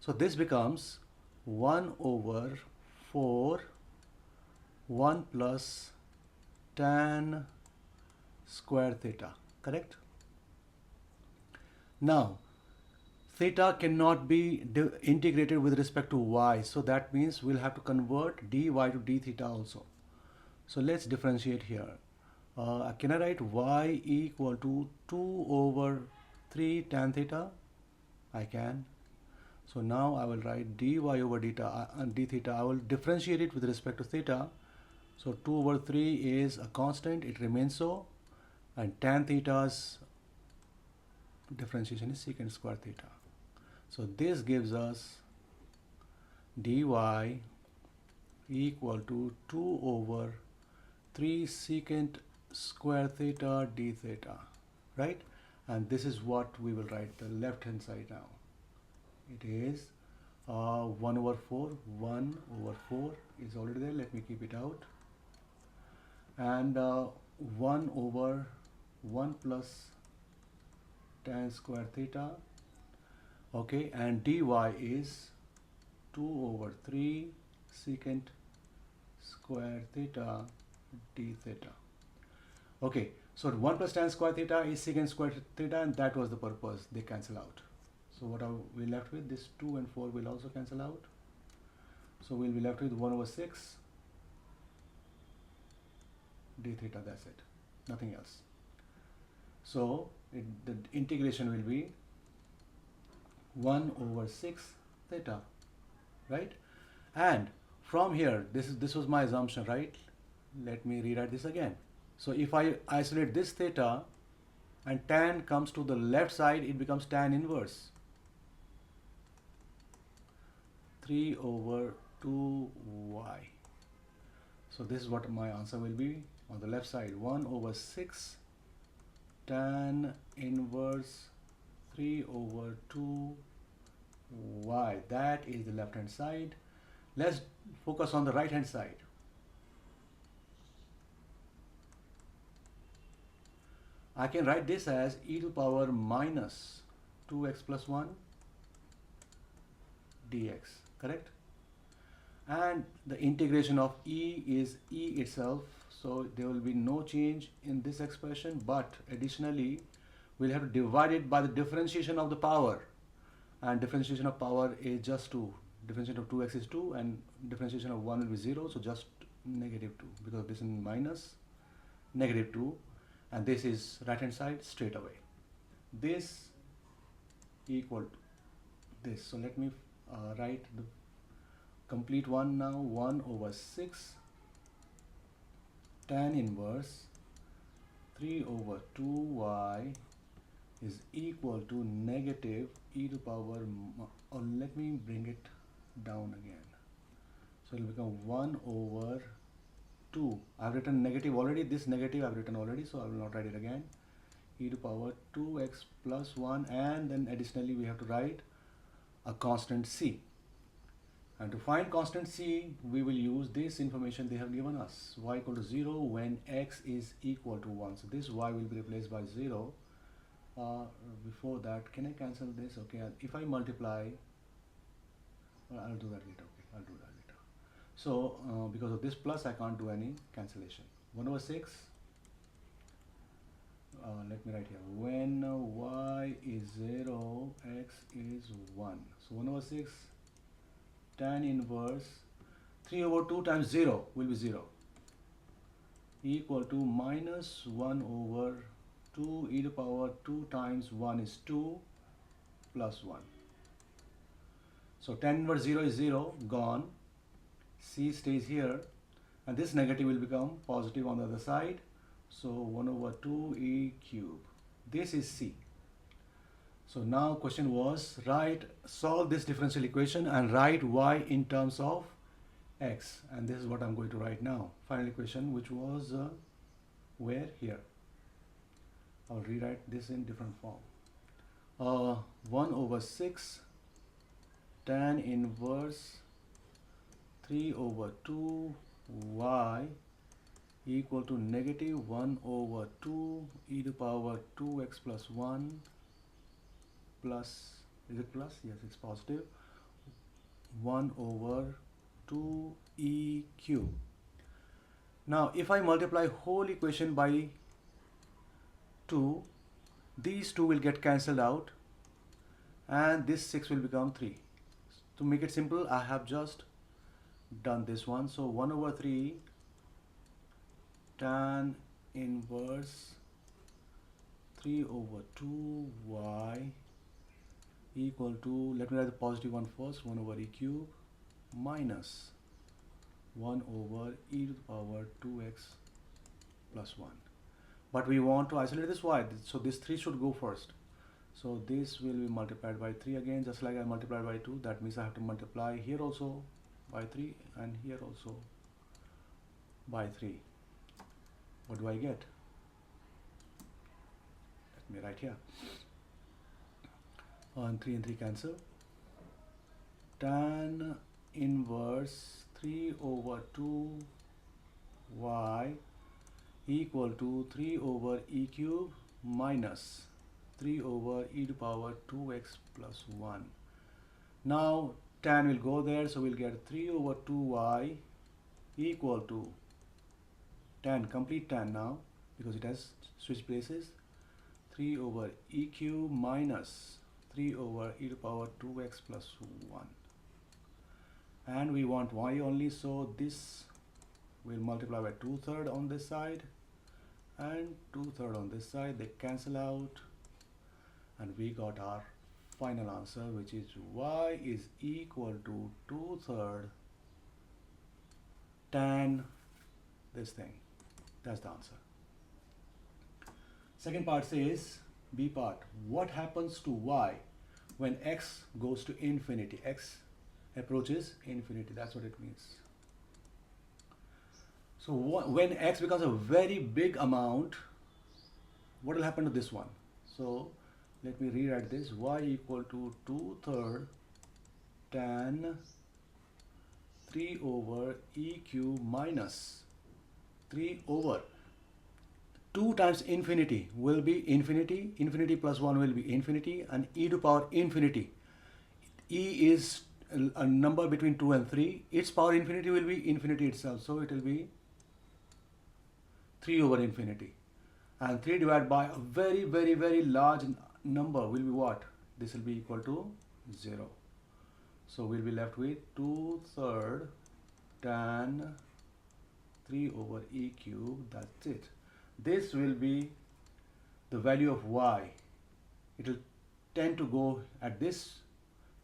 So this becomes 1 over 4, 1 plus tan square theta, correct? Now, theta cannot be integrated with respect to y, so that means we'll have to convert dy to d theta also. So let's differentiate here. Can I write y equal to 2 over 3 tan theta? I can. So now I will write dy over d theta. I will differentiate it with respect to theta. So 2 over 3 is a constant, it remains so, and tan theta's differentiation is secant square theta. So this gives us dy equal to 2 over 3 secant square theta d theta, right? And this is what we will write the left hand side now. It is 1 over 4, 1 over 4 is already there, let me keep it out, and 1 over 1 plus tan square theta, okay, and dy is 2 over 3 secant square theta d theta. Okay, so 1 plus tan square theta is secant square theta, and that was the purpose, they cancel out. So what are we left with? This 2 and 4 will also cancel out. So we'll be left with 1 over 6 d theta, that's it, nothing else. So the integration will be 1 over 6 theta, right? And from here, this was my assumption, right? Let me rewrite this again. So if I isolate this theta and tan comes to the left side, it becomes tan inverse 3 over 2y. So this is what my answer will be on the left side, 1 over 6 tan inverse 3 over 2y. That is the left hand side. Let's focus on the right hand side. I can write this as e to the power minus 2x plus 1 dx, correct? And the integration of e is e itself, so there will be no change in this expression, but additionally we'll have to divide it by the differentiation of the power, and differentiation of power is just 2. Differentiation of 2x is 2 and differentiation of 1 will be 0, so just negative 2, because this is minus negative 2 and this is right hand side straight away. This equal to this, so let me write the complete one now. 1 over 6 tan inverse 3 over 2y is equal to negative e to power, or let me bring it down again, so it will become 1 over 2. I've written negative already, this negative I've written already, so I will not write it again, e to power 2x plus 1, and then additionally we have to write a constant c. And to find constant c, we will use this information they have given us, y equal to 0 when x is equal to 1. So this y will be replaced by 0. Before that, can I cancel this? Okay, if I multiply, I'll do that later. Okay, I'll do that later. So because of this plus, I can't do any cancellation. 1 over 6. Let me write here. When y is 0, x is 1. So 1 over 6 tan inverse 3 over 2 times 0 will be 0, equal to minus 1 over 2 e to the power 2 times 1 is 2 plus 1. So tan inverse 0 is 0, gone. C stays here, and this negative will become positive on the other side. So 1 over 2 e cube. This is C. So now question was, solve this differential equation and write y in terms of x. And this is what I'm going to write now. Final equation, which was where? Here. I'll rewrite this in different form. 1 over 6 tan inverse 3 over 2 y equal to negative 1 over 2 e to the power 2x plus 1 plus, is it plus? Yes, it's positive. 1 over 2 e cube. Now if I multiply whole equation by 2, these 2 will get cancelled out and this 6 will become 3. To make it simple, I have just done this one. So 1 over 3 tan inverse 3 over 2 y equal to, let me write the positive one first, 1 over e cube minus 1 over e to the power 2x plus 1. But we want to isolate this y, so this 3 should go first. So this will be multiplied by 3 again, just like I multiplied by 2. That means I have to multiply here also by 3 and here also by 3. What do I get? Let me write here. 3 and 3 cancel. Tan inverse 3 over 2 y equal to 3 over e cube minus 3 over e to the power 2x plus 1. Now tan will go there, so we'll get 3 over 2y equal to tan, complete tan now because it has switched places, 3 over e cube minus 3 over e to the power 2x plus 1. And we want y only, so this will multiply by 2/3 on this side and 2/3 on this side. They cancel out and we got our final answer, which is y is equal to 2/3 tan this thing. That's the answer. Second part says, B part, what happens to y when x goes to infinity? X approaches infinity, that's what it means. So when x becomes a very big amount, what will happen to this one? So let me rewrite this, y equal to 2/3 tan 3 over e cube minus 3 over 2 times infinity will be infinity, infinity plus 1 will be infinity, and e to power infinity. E is a number between 2 and 3. Its power infinity will be infinity itself, so it will be 3 over infinity. And 3 divided by a very, very, very large number will be what? This will be equal to 0. So we'll be left with 2/3 tan 3 over e cube, that's it. This will be the value of y. It will tend to go at this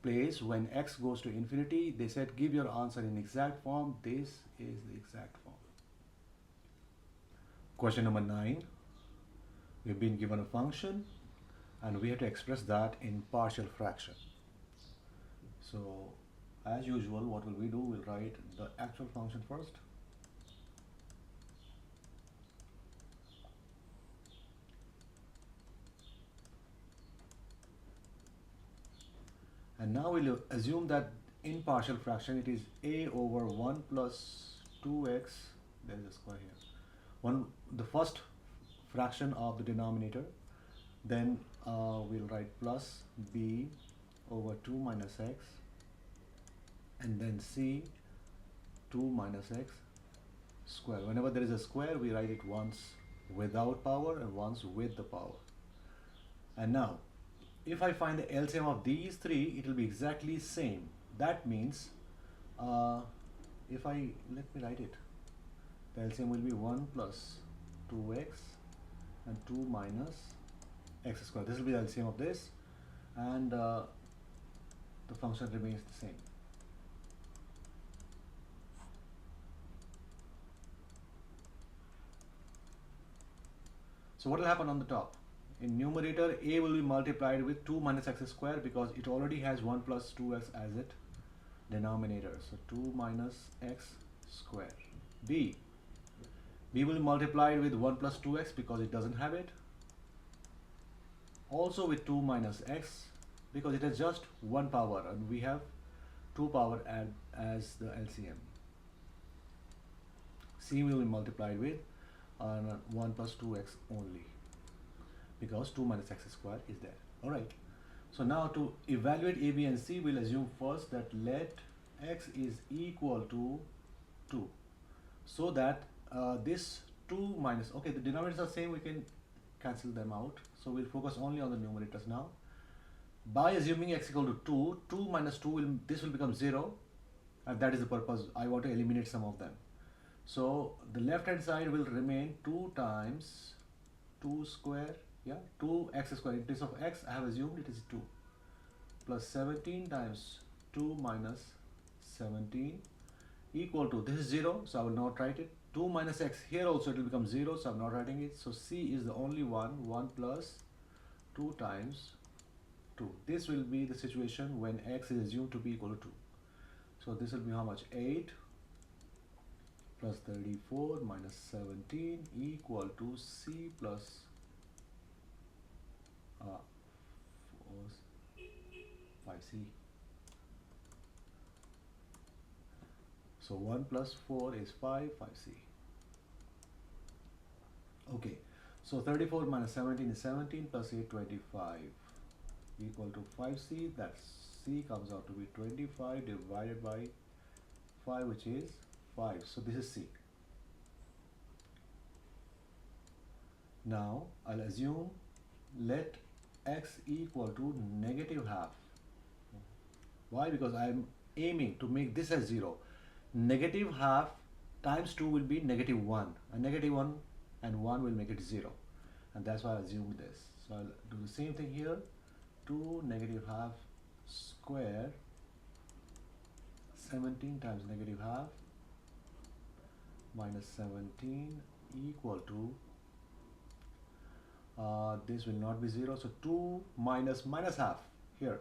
place when x goes to infinity. They said give your answer in exact form. This is the exact form. Question number 9. We've been given a function and we have to express that in partial fraction. So as usual, what will we do? We'll write the actual function first. And now we'll assume that in partial fraction it is a over 1 plus 2x, there is a square here, the first fraction of the denominator, then we'll write plus b over 2 minus x, and then c 2 minus x square. Whenever there is a square, we write it once without power and once with the power. And now if I find the LCM of these three, it will be exactly same. That means if let me write it, the LCM will be 1 plus 2x and 2 minus x square. This will be the LCM of this, and the function remains the same. So what will happen on the top? In numerator, a will be multiplied with 2 minus x square because it already has 1 plus 2x as its denominator. So 2 minus x square. B will be multiplied with 1 plus 2x because it doesn't have it. Also with 2 minus x because it has just 1 power and we have 2 power as the LCM. C will be multiplied with 1 plus 2x only because 2 minus x square is there. Alright, so now to evaluate A, B and C, we'll assume first that let x is equal to 2, so that this 2 minus, okay, the denominators are same, we can cancel them out, so we'll focus only on the numerators now. By assuming x equal to 2, 2 minus 2 this will become 0, and that is the purpose. I want to eliminate some of them. So the left hand side will remain 2 times 2 square, 2x square. In place of x, I have assumed it is 2, plus 17 times 2 minus 17 equal to, this is 0, so I will not write it. 2 minus x, here also it will become 0, so I am not writing it. So C is the only one, 1 plus 2 times 2. This will be the situation when x is assumed to be equal to 2. So this will be how much? 8 plus 34 minus 17 equal to C plus 5C. So 1 plus 4 is 5, 5C. Okay, so 34 minus 17 is 17 plus 8, 25 equal to 5C. That C comes out to be 25 divided by 5, which is 5. So this is C. Now I'll assume let x equal to negative half. Why? Because I'm aiming to make this as 0. Negative half times 2 will be negative 1, and negative 1 and 1 will make it 0, and that's why I assumed this. So I'll do the same thing here. 2 negative half square, 17 times negative half minus 17 equal to, this will not be 0, so 2 minus half here.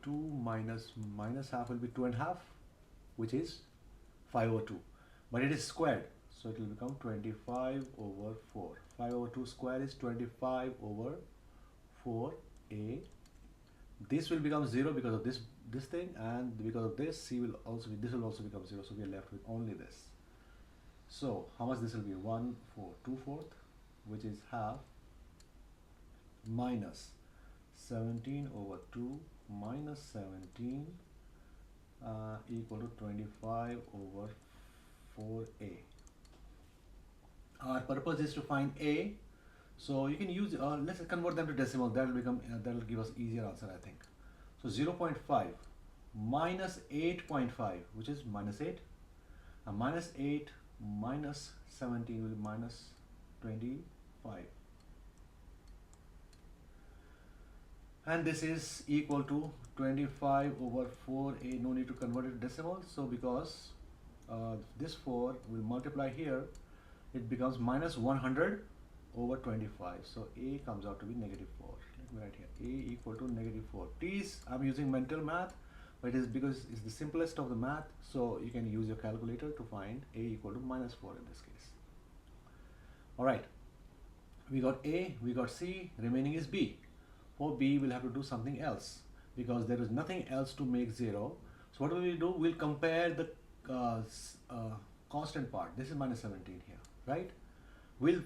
2 minus half will be 2 and a half, which is 5 over 2, but it is squared, so it will become 25 over 4. 5 over 2 square is 25 over 4a. This will become 0 because of this thing, and because of this, this will also become 0, so we are left with only this. So how much this will be? 1 4 2/4, which is half, minus 17 over 2 minus 17 equal to 25 over 4a. Our purpose is to find a, so you can use, let's convert them to decimal. That will give us easier answer, I think. So 0.5 minus 8.5, which is minus 8, and minus 8 minus 17 will be minus 25, and this is equal to 25 over 4a. No need to convert it to decimal, so because this 4 will multiply here, it becomes minus 100 over 25, so a comes out to be negative 4. Let me write here a equal to negative 4. Please, I'm using mental math, but it is because it's the simplest of the math, so you can use your calculator to find a equal to minus 4 in this case. Alright, we got a, we got c, remaining is b. For b, we'll have to do something else because there is nothing else to make 0. So what will we do? We'll compare the constant part. This is minus 17 here, right? We'll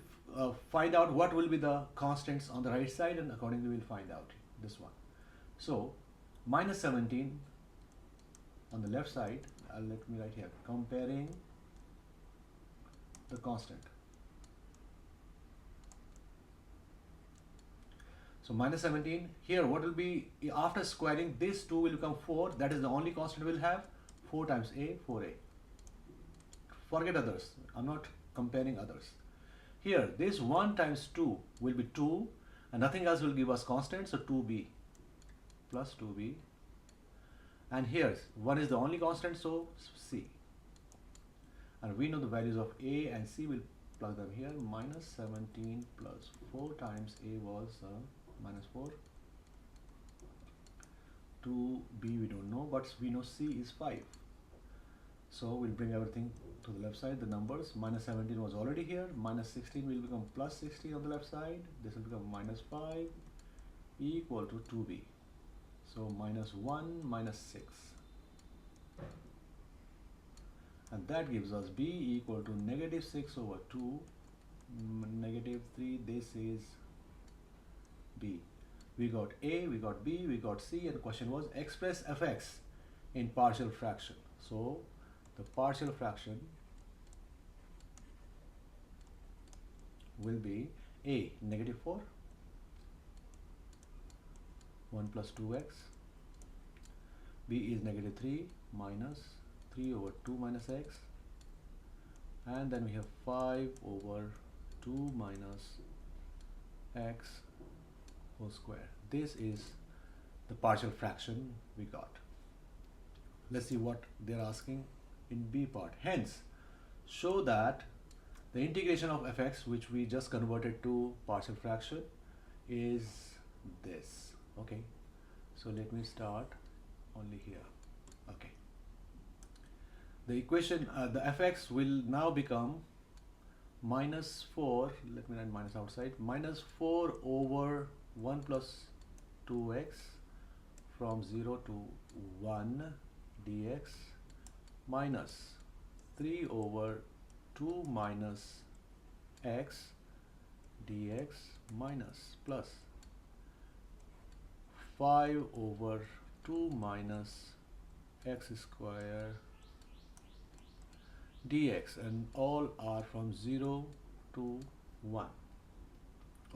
find out what will be the constants on the right side, and accordingly we'll find out this one. So minus 17 on the left side, let me write here, comparing the constant. So minus 17, here what will be, after squaring, this 2 will become 4, that is the only constant we'll have. 4 times a, 4a. Forget others, I'm not comparing others. Here, this 1 times 2 will be 2 and nothing else will give us constant, so 2b plus 2b. And here, 1 is the only constant, so c. And we know the values of a and c, will plug them here. Minus 17 plus 4 times a was minus 4. 2b we don't know, but we know c is 5. So we'll bring everything to the left side, the numbers. Minus 17 was already here. Minus 16 will become plus 16 on the left side. This will become minus 5 equal to 2b. So minus 1 minus 6. And that gives us b equal to negative 6 over 2, negative 3. This is b. We got a, we got b, we got c, and the question was express fx in partial fraction. So the partial fraction will be a, negative 4, 1 plus 2x, b is negative 3 minus 3 over 2 minus x, and then we have 5 over 2 minus x whole square. This is the partial fraction we got. Let's see what they're asking in B part. Hence, show that the integration of fx, which we just converted to partial fraction, is this. Okay, so let me start only here. Okay, the equation, the fx will now become minus 4, let me write minus outside, minus 4 over 1 plus 2x from 0 to 1 dx minus 3 over 2 minus x dx minus plus 5 over 2 minus x square dx, and all are from 0 to 1.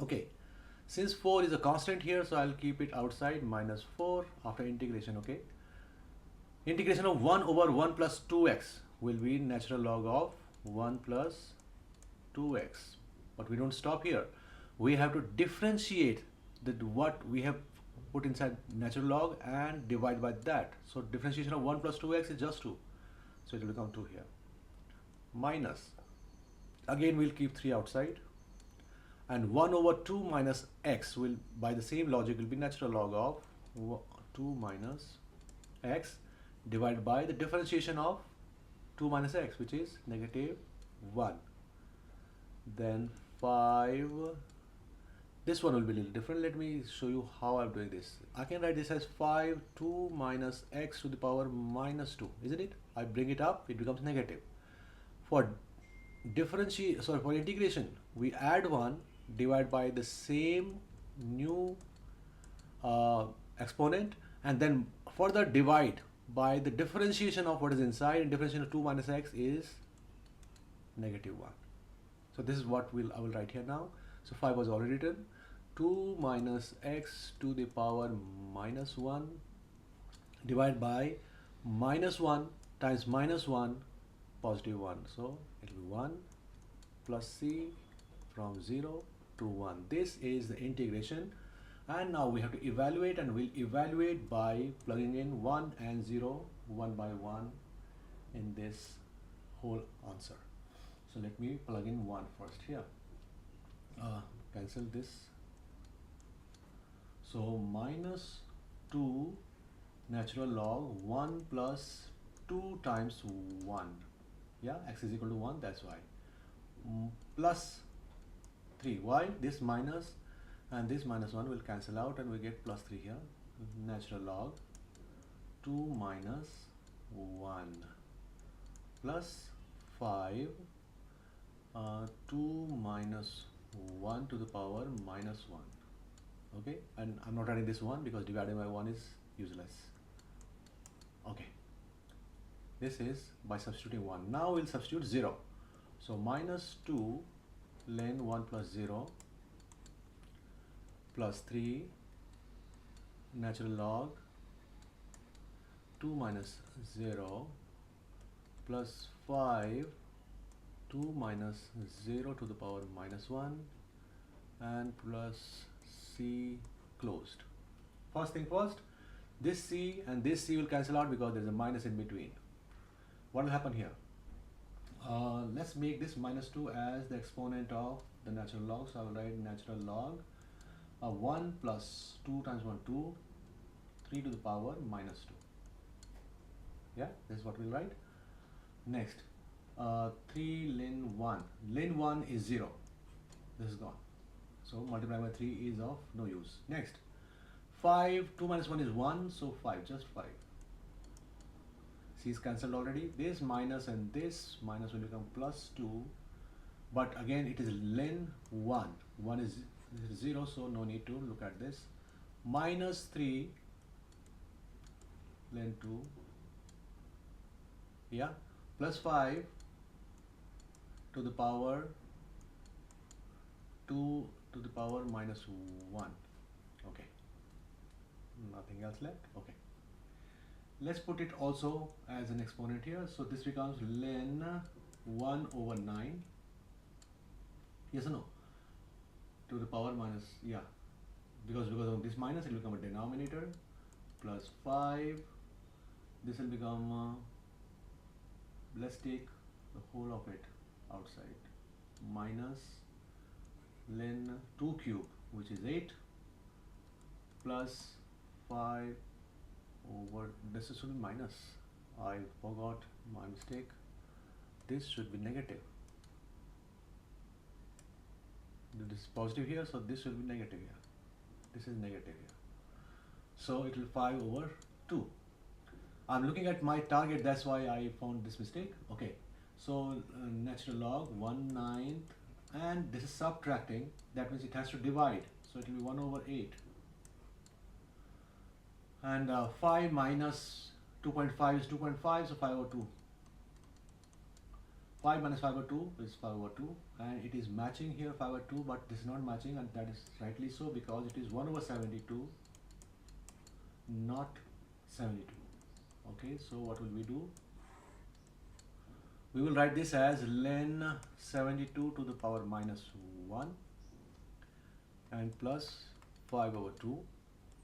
Okay, since 4 is a constant here, so I'll keep it outside, minus 4 after integration. Okay, integration of 1 over 1 plus 2x will be natural log of 1 plus 2x. But we don't stop here. We have to differentiate what we have put inside natural log and divide by that. So differentiation of 1 plus 2x is just 2. So it will become 2 here. Minus, again we'll keep 3 outside, and 1 over 2 minus x will, by the same logic, will be natural log of 2 minus x divided by the differentiation of 2 minus x, which is negative 1. Then 5, this one will be a little different. Let me show you how I'm doing this. I can write this as 5 2 minus x to the power minus 2, isn't it? I bring it up, it becomes negative. For for integration, we add 1, divide by the same new exponent, and then further divide by the differentiation of what is inside, and differentiation of 2 minus x is negative 1. So this is what I will write here now. So 5 was already written. 2 minus x to the power minus 1 divided by minus 1 times minus 1 positive 1. So it will be 1 plus c from 0 to 1. This is the integration, and now we have to evaluate, and we'll evaluate by plugging in 1 and 0 one by one in this whole answer. So let me plug in 1 first here. Cancel this. So minus 2 natural log 1 plus 2 times 1. Yeah, x is equal to 1, that's why. Plus 3. Why? This minus and this minus 1 will cancel out, and we get plus 3 here. Natural log 2 minus 1 plus 5 2 minus 1 to the power minus 1. Okay, and I'm not writing this 1 because dividing by 1 is useless. Okay, this is by substituting 1. Now we'll substitute 0. So minus 2 ln 1 plus 0 plus 3 natural log 2 minus 0 plus 5 2 minus 0 to the power minus 1 and plus c closed. First thing first, this c and this c will cancel out because there is a minus in between. What will happen here? Let's make this minus 2 as the exponent of the natural log. So I will write natural log 1 plus 2 times 1, 2, 3 to the power minus 2. Yeah, this is what we'll write. Next, 3 ln 1. Ln 1 is 0. This is gone. So multiplying by 3 is of no use. Next, 5, 2 minus 1 is 1, so 5, just 5. C is cancelled already. This minus and this minus will become plus 2. But again, it is ln 1. 1 is 0, so no need to look at this. Minus 3 ln 2. Yeah, plus 5 to the power 2 to the power minus 1. Okay, nothing else left. Okay, let's put it also as an exponent here. So this becomes ln 1 over 9. Yes or no? To the power minus, yeah, because of this minus it will become a denominator, plus 5. This will become let's take the whole of it outside, minus ln 2 cube, which is 8, plus 5 over, this should be minus, I forgot, my mistake, this should be negative. This is positive here, so this will be negative here. This is negative here. So it will 5 over 2. I'm looking at my target, that's why I found this mistake. Okay, so natural log 1/9, and this is subtracting, that means it has to divide, so it will be 1 over 8. And 5 minus 2.5 is 2.5, so 5 over 2. 5 minus 5 over 2 is 5 over 2, and it is matching here 5 over 2, but this is not matching, and that is rightly so because it is 1 over 72, not 72. Okay, so what will we do? We will write this as ln 72 to the power minus 1 and plus 5 over 2.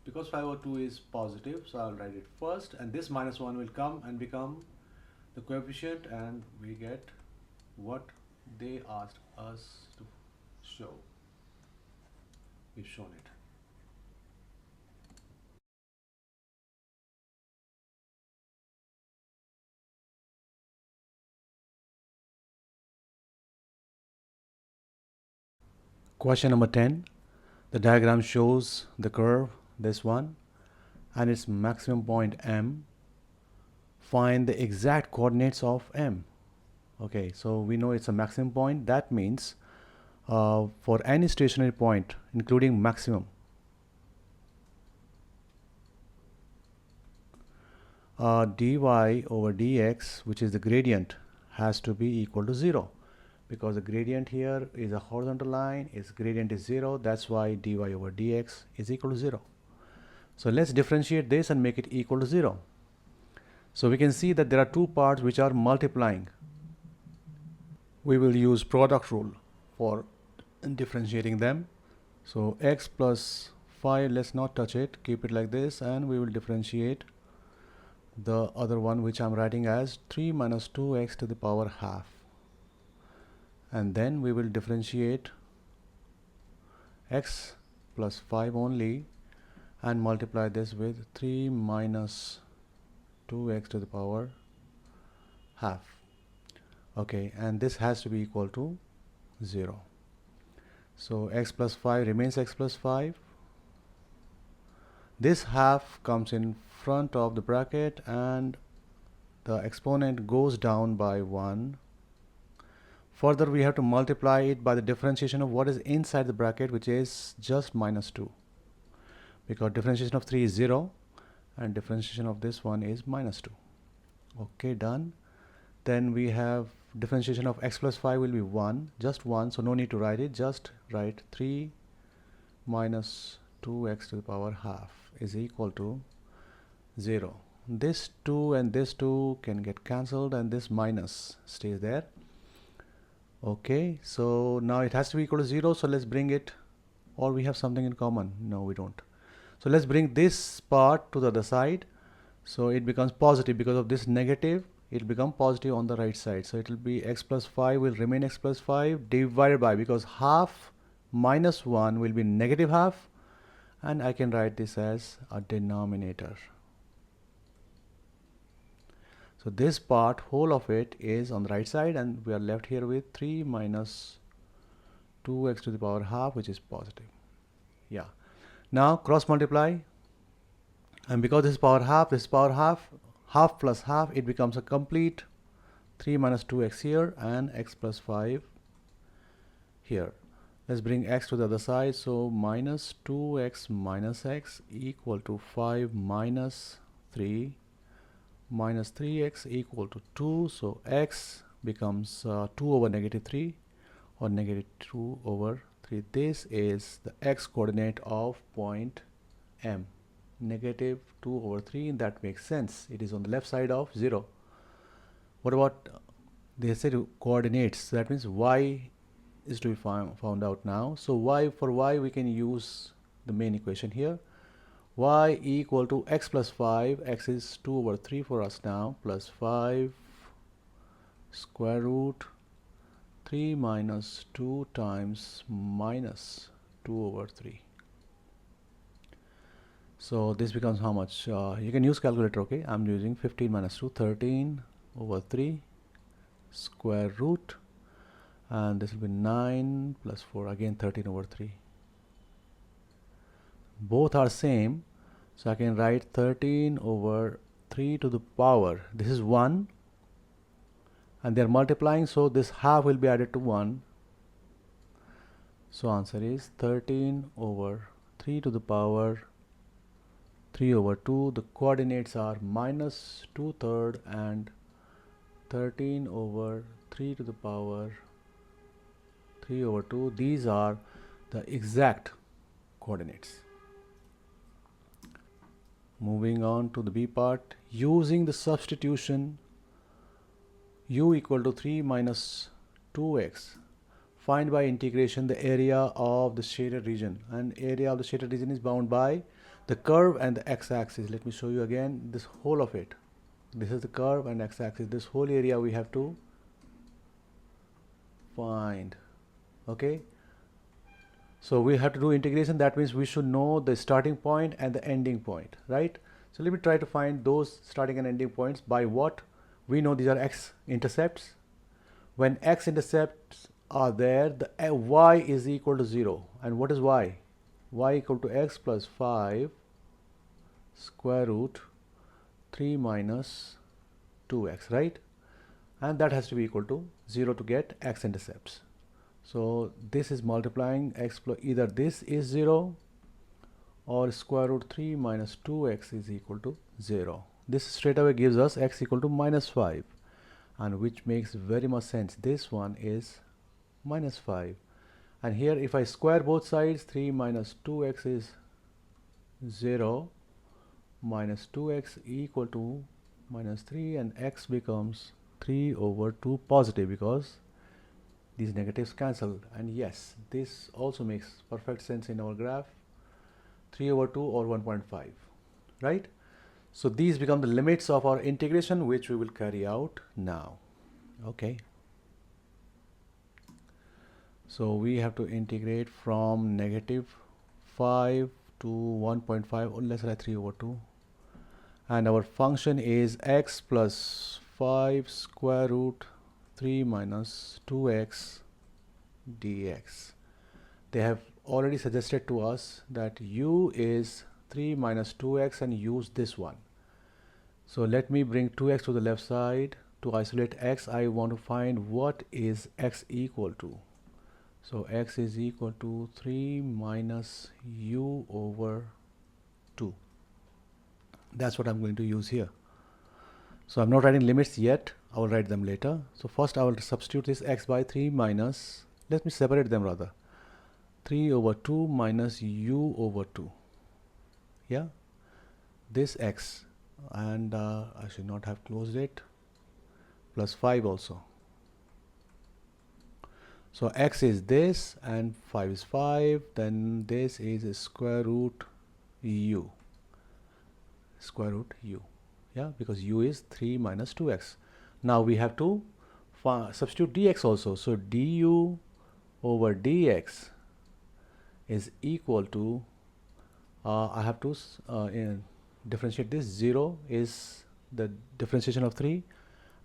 Because 5 over 2 is positive, so I will write it first, and this minus 1 will come and become the coefficient, and we get what they asked us to show. We've shown it. Question number 10. The diagram shows the curve, this one, and its maximum point M. Find the exact coordinates of M. Okay, so we know it's a maximum point. That means for any stationary point, including maximum, dy over dx, which is the gradient, has to be equal to 0. Because the gradient here is a horizontal line, its gradient is 0, that's why dy over dx is equal to 0. So let's differentiate this and make it equal to 0. So we can see that there are two parts which are multiplying. We will use product rule for differentiating them. So x plus 5, let's not touch it, keep it like this, and we will differentiate the other one, which I'm writing as 3 minus 2x to the power half. And then we will differentiate x plus 5 only and multiply this with 3 minus 2x to the power half. Okay, and this has to be equal to 0. So x plus 5 remains x plus 5. This half comes in front of the bracket and the exponent goes down by 1. Further, we have to multiply it by the differentiation of what is inside the bracket, which is just minus 2. Because differentiation of 3 is 0 and differentiation of this one is minus 2. Okay, done. Then we have differentiation of x plus 5 will be 1, just 1, so no need to write it, just write 3 minus 2x to the power half is equal to 0. This 2 and this 2 can get cancelled and this minus stays there. Okay, so now it has to be equal to 0, so let's bring it, or we have something in common. No, we don't. So let's bring this part to the other side. So it becomes positive because of this negative. It will become positive on the right side. So it will be x plus 5 will remain x plus 5 divided by, because half minus 1 will be negative half, and I can write this as a denominator. So this part, whole of it, is on the right side, and we are left here with 3 minus 2x to the power half, which is positive. Yeah. Now cross multiply, and because this is power half, this is power half, half plus half, it becomes a complete 3 minus 2x here and x plus 5 here. Let's bring x to the other side. So minus 2x minus x equal to 5 minus 3 minus 3x equal to 2. So x becomes 2 over negative 3, or negative 2 over 3. This is the x coordinate of point M. Negative 2 over 3, that makes sense. It is on the left side of 0. What about, they said coordinates, that means y is to be found out now. So y, for y we can use the main equation here. Y equal to x plus 5, x is 2 over 3 for us now, plus 5 square root 3 minus 2 times minus 2 over 3. So this becomes how much? You can use calculator, okay? I'm using 15 minus 2, 13 over 3 square root, and this will be 9 plus 4, again 13 over 3. Both are same, so I can write 13 over 3 to the power, this is 1, and they are multiplying, so this half will be added to 1. So answer is 13 over 3 to the power 3 over 2. The coordinates are minus 2/3 and 13 over 3 to the power 3 over 2. These are the exact coordinates. Moving on to the B part, using the substitution u equal to 3 minus 2x, find by integration the area of the shaded region, and area of the shaded region is bound by the curve and the x-axis. Let me show you again this whole of it. This is the curve and x-axis. This whole area we have to find. Okay, so we have to do integration. That means we should know the starting point and the ending point, right? So let me try to find those starting and ending points. By what? We know these are x-intercepts. When x-intercepts are there, the y is equal to 0. And what is y? Y equal to x plus 5 square root 3 minus 2x, right? And that has to be equal to 0 to get x-intercepts. So this is multiplying x plus, either this is 0 or square root 3 minus 2x is equal to 0. This straight away gives us x equal to minus 5, and which makes very much sense. This one is minus 5, and here if I square both sides, 3 minus 2x is 0, minus 2x equal to minus 3, and x becomes 3 over 2 positive because these negatives cancel. And yes, this also makes perfect sense in our graph, 3 over 2 or 1.5, right? So these become the limits of our integration, which we will carry out now. Okay, so we have to integrate from negative 5 to 1.5, or let's write 3 over 2, and our function is x plus 5 square root 3 minus 2x dx. They have already suggested to us that u is 3 minus 2x and use this one. So let me bring 2x to the left side. To isolate x, I want to find what is x equal to. So x is equal to 3 minus u over 2. That's what I'm going to use here. So I'm not writing limits yet. I will write them later. So first I will substitute this x by 3 minus, let me separate them rather, 3 over 2 minus u over 2. Yeah, this x, and I should not have closed it, plus 5 also. So x is this and 5 is 5, then this is square root u. Square root u. Yeah, because u is 3 minus 2x. Now we have to substitute dx also. So du over dx is equal to, I have to differentiate this. 0 is the differentiation of 3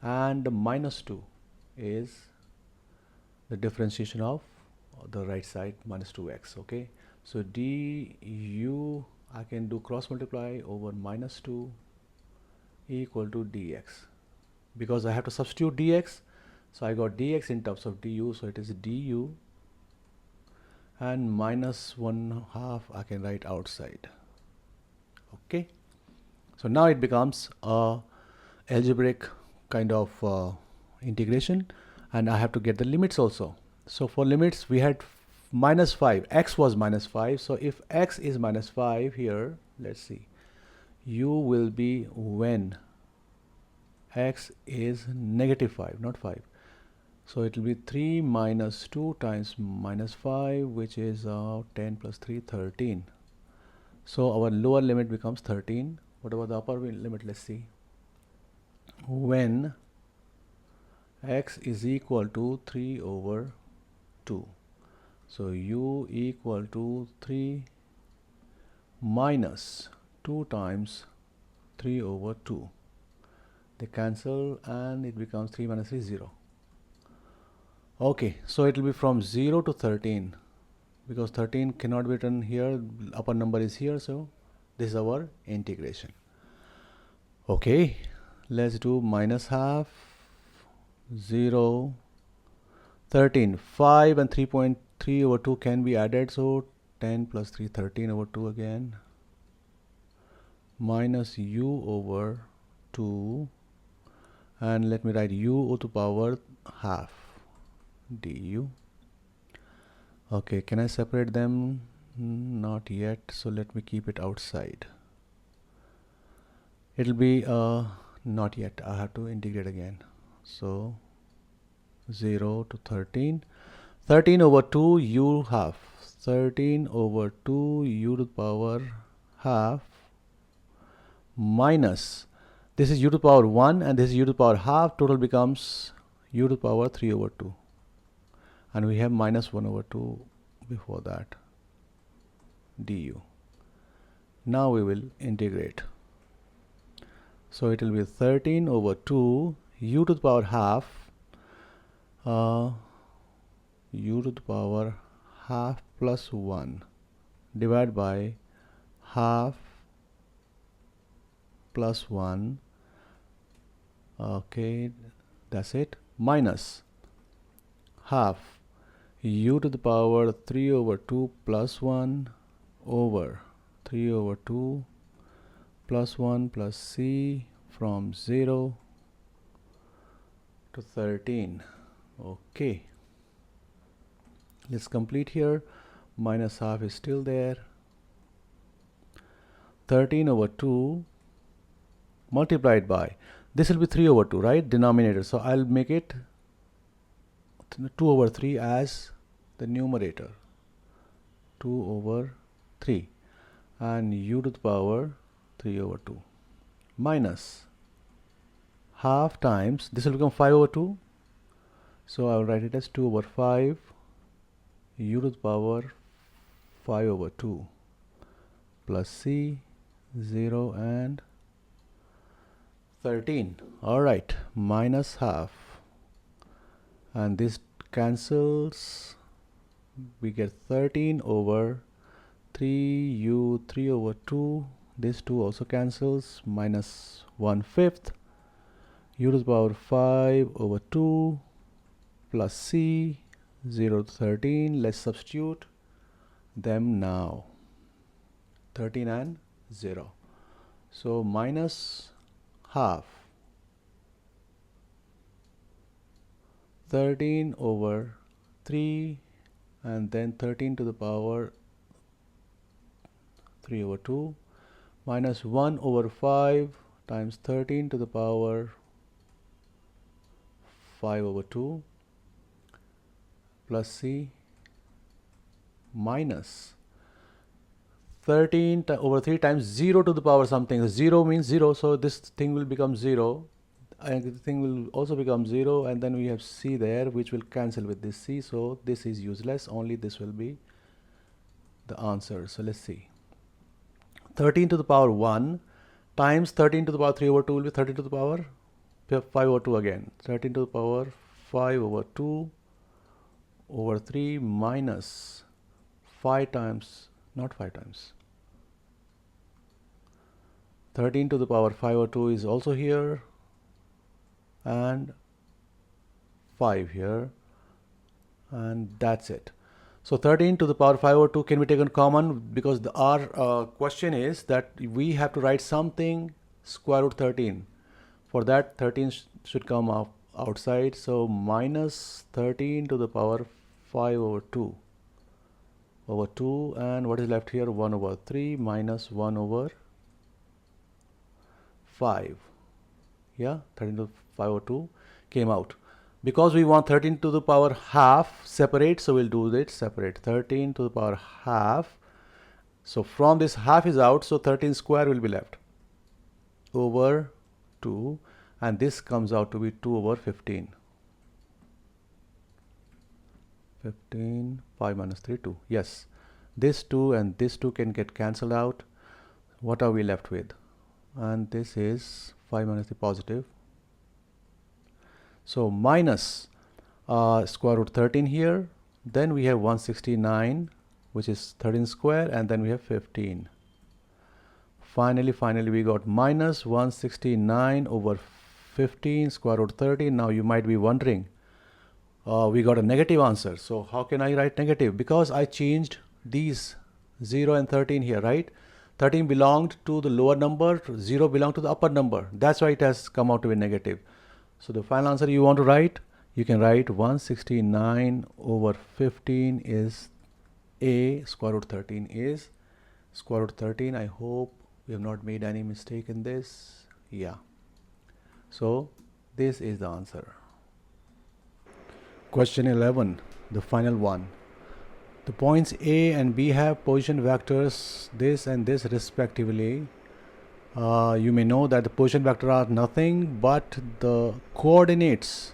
and minus 2 is the differentiation of the right side, minus 2x. Okay, so du I can do cross multiply over minus 2 equal to dx, because I have to substitute dx. So I got dx in terms of du, so it is du, and minus 1/2 I can write outside. Okay, so now it becomes a algebraic kind of integration, and I have to get the limits also. So for limits we had minus 5, x was minus 5. So if x is minus 5 here, let's see, u will be when x is negative 5, not 5. So it will be 3 minus 2 times minus 5, which is 10 plus 3, 13. So our lower limit becomes 13. What about the upper limit? Let's see. When x is equal to 3 over 2. So u equal to 3 minus 2 times 3 over 2. They cancel and it becomes 3 minus 3, 0. Okay, so it will be from 0 to 13, because 13 cannot be written here, upper number is here, so this is our integration. Okay, let's do minus half, 0, 13, 5 and 3.3 over 2 can be added, so 10 plus 3, 13 over 2 again, minus u over 2, and let me write u to the power half du. Okay, can I separate them? Not yet, so let me keep it outside. It'll be not yet, I have to integrate again. So 0 to 13, 13 over 2 u half, 13 over 2 u to the power half, minus, this is u to the power 1 and this is u to the power half, total becomes u to the power 3 over 2. And we have minus 1 over 2 before that, du. Now we will integrate. So it will be 13 over 2 u to the power half, u to the power half plus 1 divided by half plus 1. Okay, that's it, minus half u to the power 3 over 2 plus 1 over 3 over 2 plus 1 plus c from 0 to 13. Okay, let's complete here. Minus half is still there. 13 over 2 multiplied by, this will be 3 over 2, right, denominator. So I'll make it 2 over 3 as the numerator, 2 over 3, and u to the power 3 over 2, minus half times, this will become 5 over 2, so I will write it as 2 over 5 u to the power 5 over 2 plus c, 0 and 13. Alright, minus half, and this cancels, we get 13 over 3u 3 over 2, this 2 also cancels, minus 1/5 u to the power 5 over 2 plus c, 0 to 13. Let's substitute them now, 13 and 0. So minus half 13 over 3 and then 13 to the power 3 over 2 minus 1 over 5 times 13 to the power 5 over 2 plus c minus 13 over 3 times 0 to the power something. 0 means 0, so this thing will become 0, and the thing will also become 0, and then we have c there, which will cancel with this c, so this is useless, only this will be the answer. So let's see. 13 to the power 1 times 13 to the power 3 over 2 will be 13 to the power 5 over 2 again. 13 to the power 5 over 2 over 3 minus 5 times, not 5 times. 13 to the power 5 over 2 is also here, and 5 here, and that's it. So 13 to the power 5 over 2 can be taken common, because our question is that we have to write something square root 13. For that, 13 should come outside, so minus 13 to the power 5 over 2 over 2, and what is left here? 1 over 3 minus 1 over 5. Yeah, 13 to the 5 over 2 came out. Because we want 13 to the power half separate, so we'll do it separate. 13 to the power half. So from this half is out, so 13 square will be left over 2, and this comes out to be 2 over 15. 15, 5 minus 3, 2. Yes, this 2 and this 2 can get cancelled out. What are we left with? And this is 5 minus 3 positive. So minus square root 13 here. Then we have 169, which is 13 square, and then we have 15. Finally, we got minus 169 over 15 square root 13. Now you might be wondering, we got a negative answer. So how can I write negative? Because I changed these 0 and 13 here, right? 13 belonged to the lower number, 0 belonged to the upper number. That's why it has come out to be negative. So the final answer you want to write, you can write 169 over 15 is A, square root 13 is square root 13. I hope we have not made any mistake in this. Yeah. So this is the answer. Question 11, the final one. The points A and B have position vectors this and this respectively. You may know that the position vector are nothing but the coordinates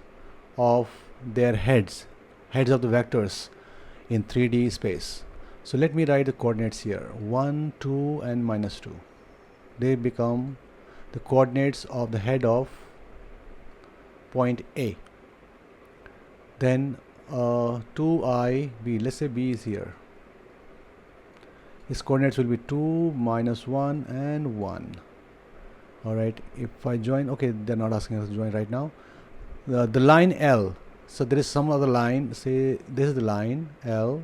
of their heads of the vectors in 3D space. So let me write the coordinates here. 1, 2 and minus 2. They become the coordinates of the head of point A. Then 2i, b, let's say b is here. Its coordinates will be 2, minus 1 and 1. Alright, if I join, okay, they're not asking us to join right now. The line L, so there is some other line, say this is the line L.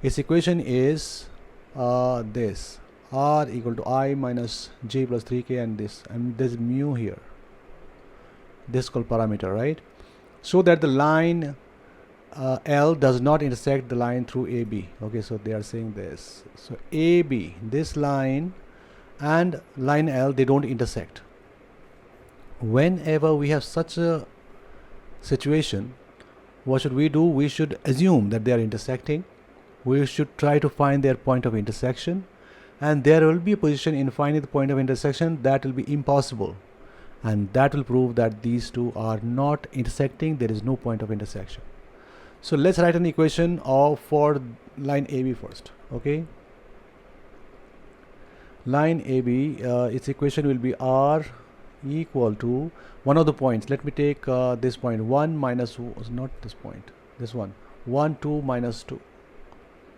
Its equation is this, r equal to I minus j plus 3k, and there's mu here. This is called parameter, right? So that the line L does not intersect the line through AB. Okay, so they are saying this. So AB, this line and line L, they don't intersect. Whenever we have such a situation, what should we do? We should assume that they are intersecting. We should try to find their point of intersection, and there will be a position in finding the point of intersection that will be impossible, and that will prove that these two are not intersecting. There is no point of intersection. So let's write an equation for line AB first. Okay, line AB, its equation will be r equal to one of the points. Let me take this point, 1 minus, not this point, this one, 1, 2 minus 2,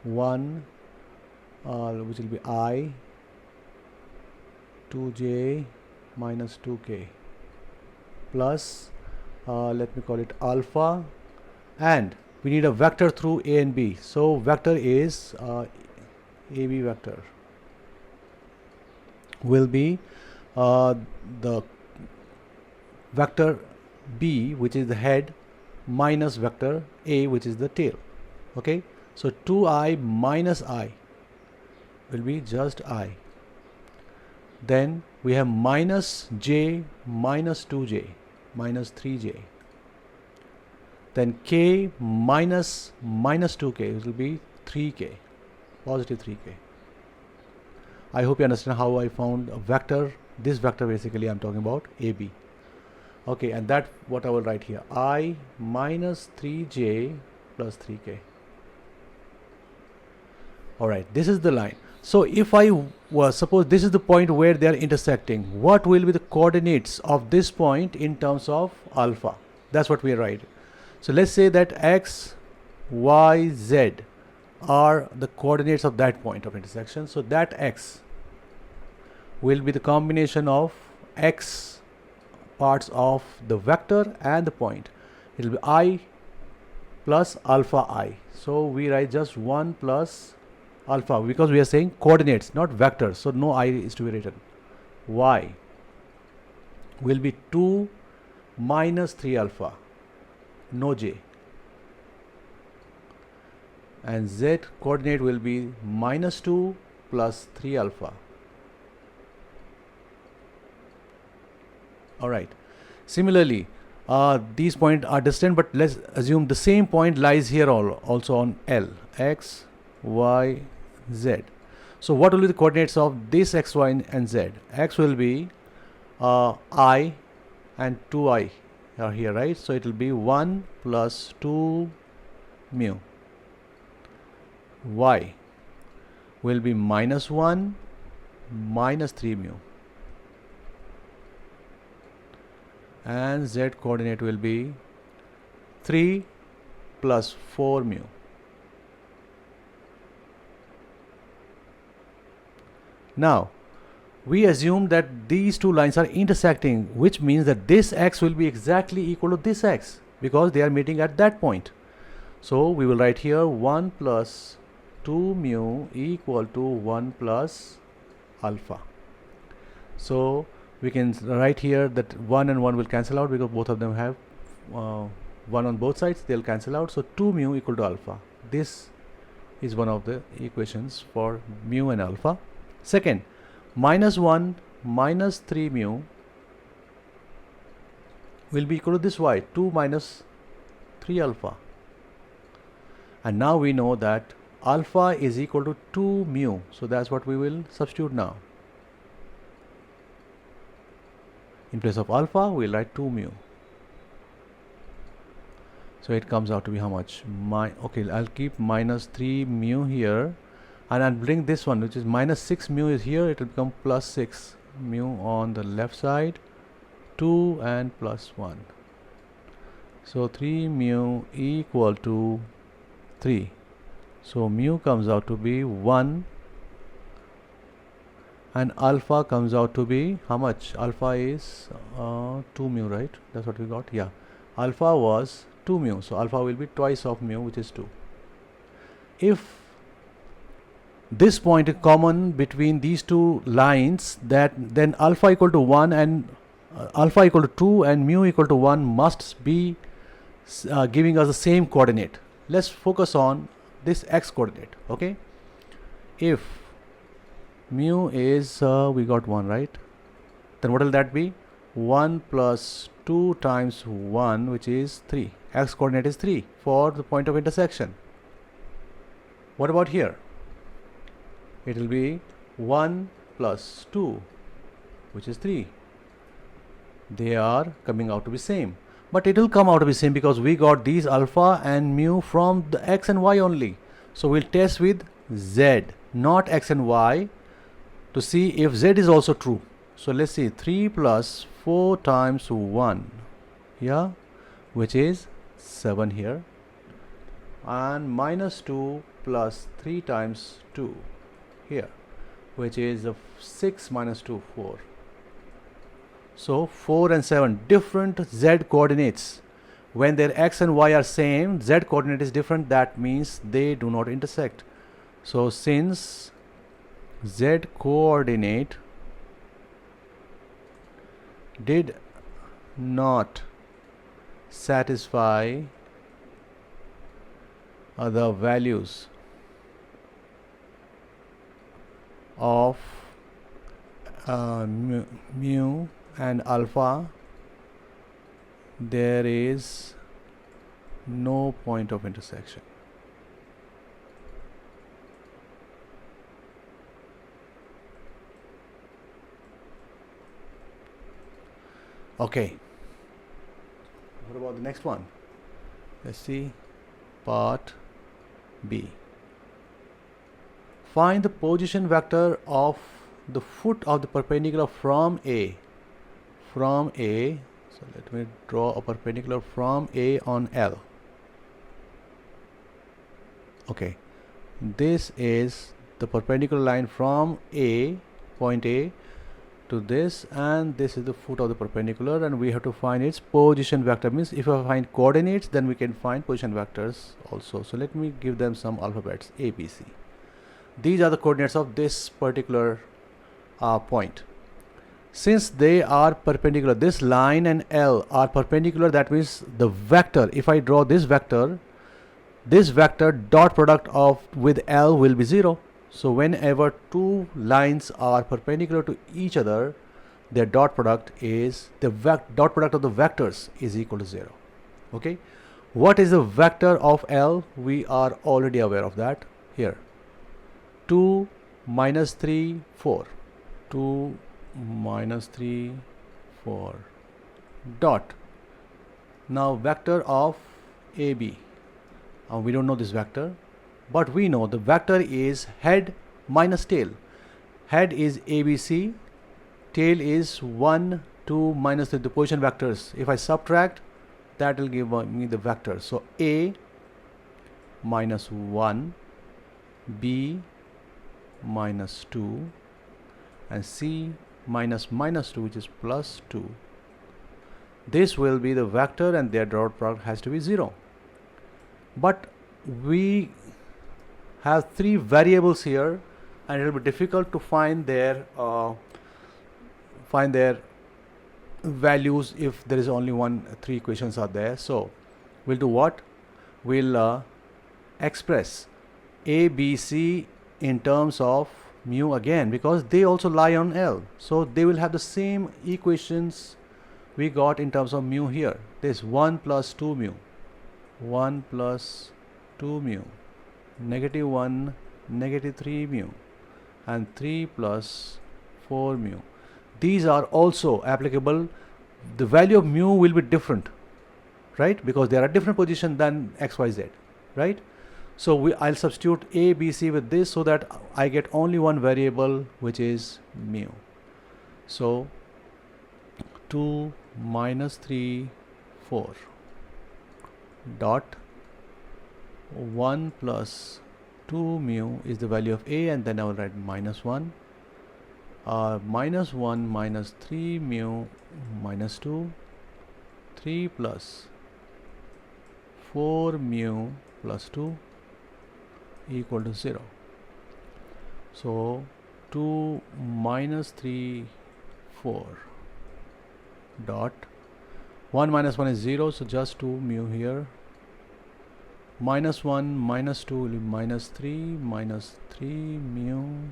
1 which will be I, 2j minus 2k, plus let me call it alpha, and we need a vector through A and B. So vector is AB vector will be the vector B, which is the head, minus vector A, which is the tail. Okay, so 2i minus I will be just I. Then we have minus j minus 2j minus 3j. then k minus 2k, it will be 3k, positive 3k. I hope you understand how I found a vector. This vector basically I'm talking about AB. Okay, and that what I will write here, I minus 3j plus 3k. Alright, this is the line. So if I was, suppose this is the point where they are intersecting, what will be the coordinates of this point in terms of alpha? That's what we write. So let's say that x, y, z are the coordinates of that point of intersection. So that x will be the combination of x parts of the vector and the point. It will be I plus alpha I. So we write just 1 plus alpha because we are saying coordinates, not vectors. So no I is to be written. Y will be 2 minus 3 alpha, no j. And z coordinate will be minus 2 plus 3 alpha. Alright. Similarly, these points are distant, but let's assume the same point lies here also on L. X, Y, Z. So what will be the coordinates of this x, y, and z? X will be I and 2i are here, right? So it will be 1 plus 2 mu. Y will be minus 1 minus 3 mu. And z coordinate will be 3 plus 4 mu. Now we assume that these two lines are intersecting, which means that this x will be exactly equal to this x because they are meeting at that point. So we will write here 1 plus 2 mu equal to 1 plus alpha. So we can write here that 1 and 1 will cancel out because both of them have 1 on both sides. They'll cancel out. So 2 mu equal to alpha. This is one of the equations for mu and alpha. Second, minus 1 minus 3 mu will be equal to this y, 2 minus 3 alpha. And now we know that alpha is equal to 2 mu. So that's what we will substitute now. In place of alpha, we'll write 2 mu. So it comes out to be how much? Okay, I'll keep minus 3 mu here. And I'll bring this one, which is minus 6 mu is here. It will become plus 6 mu on the left side. 2 and plus 1. So 3 mu equal to 3. So mu comes out to be 1. And alpha comes out to be how much? Alpha is 2 mu, right? That's what we got. Yeah. Alpha was 2 mu. So alpha will be twice of mu, which is 2. If this point is common between these two lines, that then alpha equal to 1 and alpha equal to 2 and mu equal to 1 must be giving us the same coordinate. Let's focus on this x coordinate. Okay. If mu is we got 1, right? Then what will that be? 1 plus 2 times 1, which is 3. X coordinate is 3 for the point of intersection. What about here? It will be 1 plus 2, which is 3. They are coming out to be same. But it will come out to be same because we got these alpha and mu from the x and y only. So we'll test with z, not x and y, to see if z is also true. So let's see, 3 plus 4 times 1, yeah, which is 7 here. And minus 2 plus 3 times 2 here, which is 6 minus 2, 4. So 4 and 7, different z coordinates. When their x and y are same, z coordinate is different. That means they do not intersect. So since z coordinate did not satisfy the values of mu and alpha, there is no point of intersection. Okay, what about the next one? Let's see, part B. Find the position vector of the foot of the perpendicular from A. From A, so let me draw a perpendicular from A on L. Okay, this is the perpendicular line from A, point A, to this, and this is the foot of the perpendicular, and we have to find its position vector. Means if I find coordinates, then we can find position vectors also. So let me give them some alphabets, A, B, C. These are the coordinates of this particular point. Since they are perpendicular, this line and L are perpendicular, that means the vector, if I draw this vector dot product of with L will be 0. So whenever two lines are perpendicular to each other, their dot product is dot product of the vectors is equal to 0. Okay, what is the vector of L? We are already aware of that here. 2 minus 3 4, 2 minus 3 4 dot. Now vector of AB, we don't know this vector, but we know the vector is head minus tail. Head is ABC, tail is 1 2 minus the position vectors. If I subtract, that will give me the vector. So A minus 1, B minus 2, and C minus 2, which is plus 2. This will be the vector, and their dot product has to be 0. But we have three variables here, and it will be difficult to find their values if there is only three equations are there. So we'll do what? We'll express A, B, C in terms of mu again, because they also lie on L. So they will have the same equations we got in terms of mu here. This 1 plus 2 mu, 1 plus 2 mu, negative 1, negative 3 mu, and 3 plus 4 mu. These are also applicable. The value of mu will be different, right? Because they are at different position than x, y, z, right? So I'll substitute A, B, C with this so that I get only one variable, which is mu. So 2 minus 3 4 dot 1 plus 2 mu is the value of A, and then I will write minus 1. Minus 1 minus 3 mu minus 2, 3 plus 4 mu plus 2 equal to 0. So 2 minus 3 4 dot 1 minus 1 is 0, so just 2 mu here. Minus 1 minus 2 will be minus 3 mu.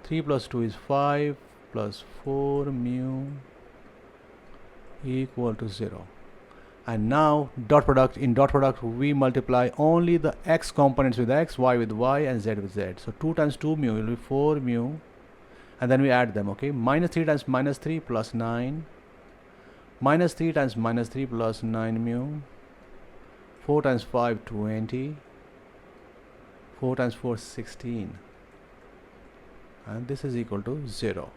3 plus 2 is 5 plus 4 mu equal to 0. And now dot product, in dot product we multiply only the x components with x, y with y, and z with z. So 2 times 2 mu will be 4 mu, and then we add them. Okay, minus 3 times minus 3 plus 9, minus 3 times minus 3 plus 9 mu, 4 times 5 20, 4 times 4 16, and this is equal to 0.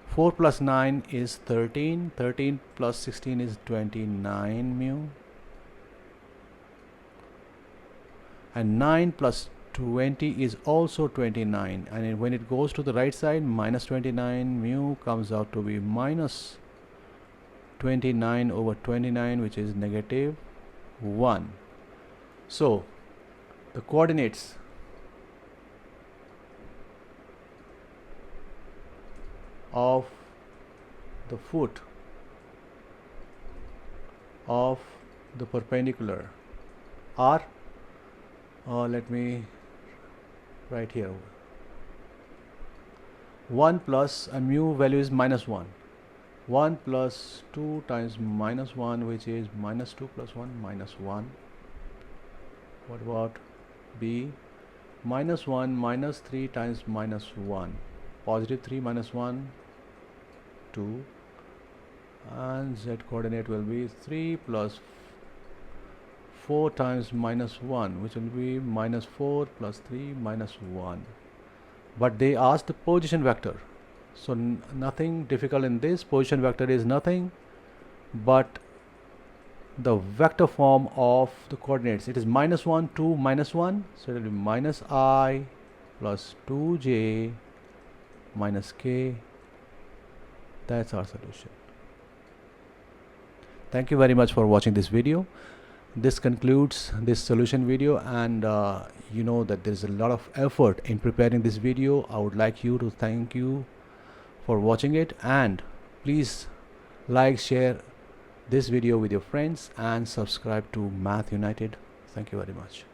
4 plus 9 is 13, 13 plus 16 is 29 mu, and 9 plus 20 is also 29, and when it goes to the right side, minus 29 mu comes out to be minus 29 over 29, which is negative 1. So the coordinates of the foot of the perpendicular are, let me write here, 1 plus a mu value is minus 1, 1 plus 2 times minus 1, which is minus 2 plus 1 minus 1, What about B? Minus 1 minus 3 times minus 1. Positive 3 minus 1, 2. And Z coordinate will be 3 plus 4 times minus 1, which will be minus 4 plus 3 minus 1. But they asked the position vector. So nothing difficult in this. Position vector is nothing but the vector form of the coordinates. It is minus 1, 2, minus 1. So it will be minus I plus 2j minus k. That's our solution. Thank you very much for watching this video. This concludes this solution video, and you know that there is a lot of effort in preparing this video. I would like you to thank you for watching it, and please like, share this video with your friends and subscribe to Math United. Thank you very much.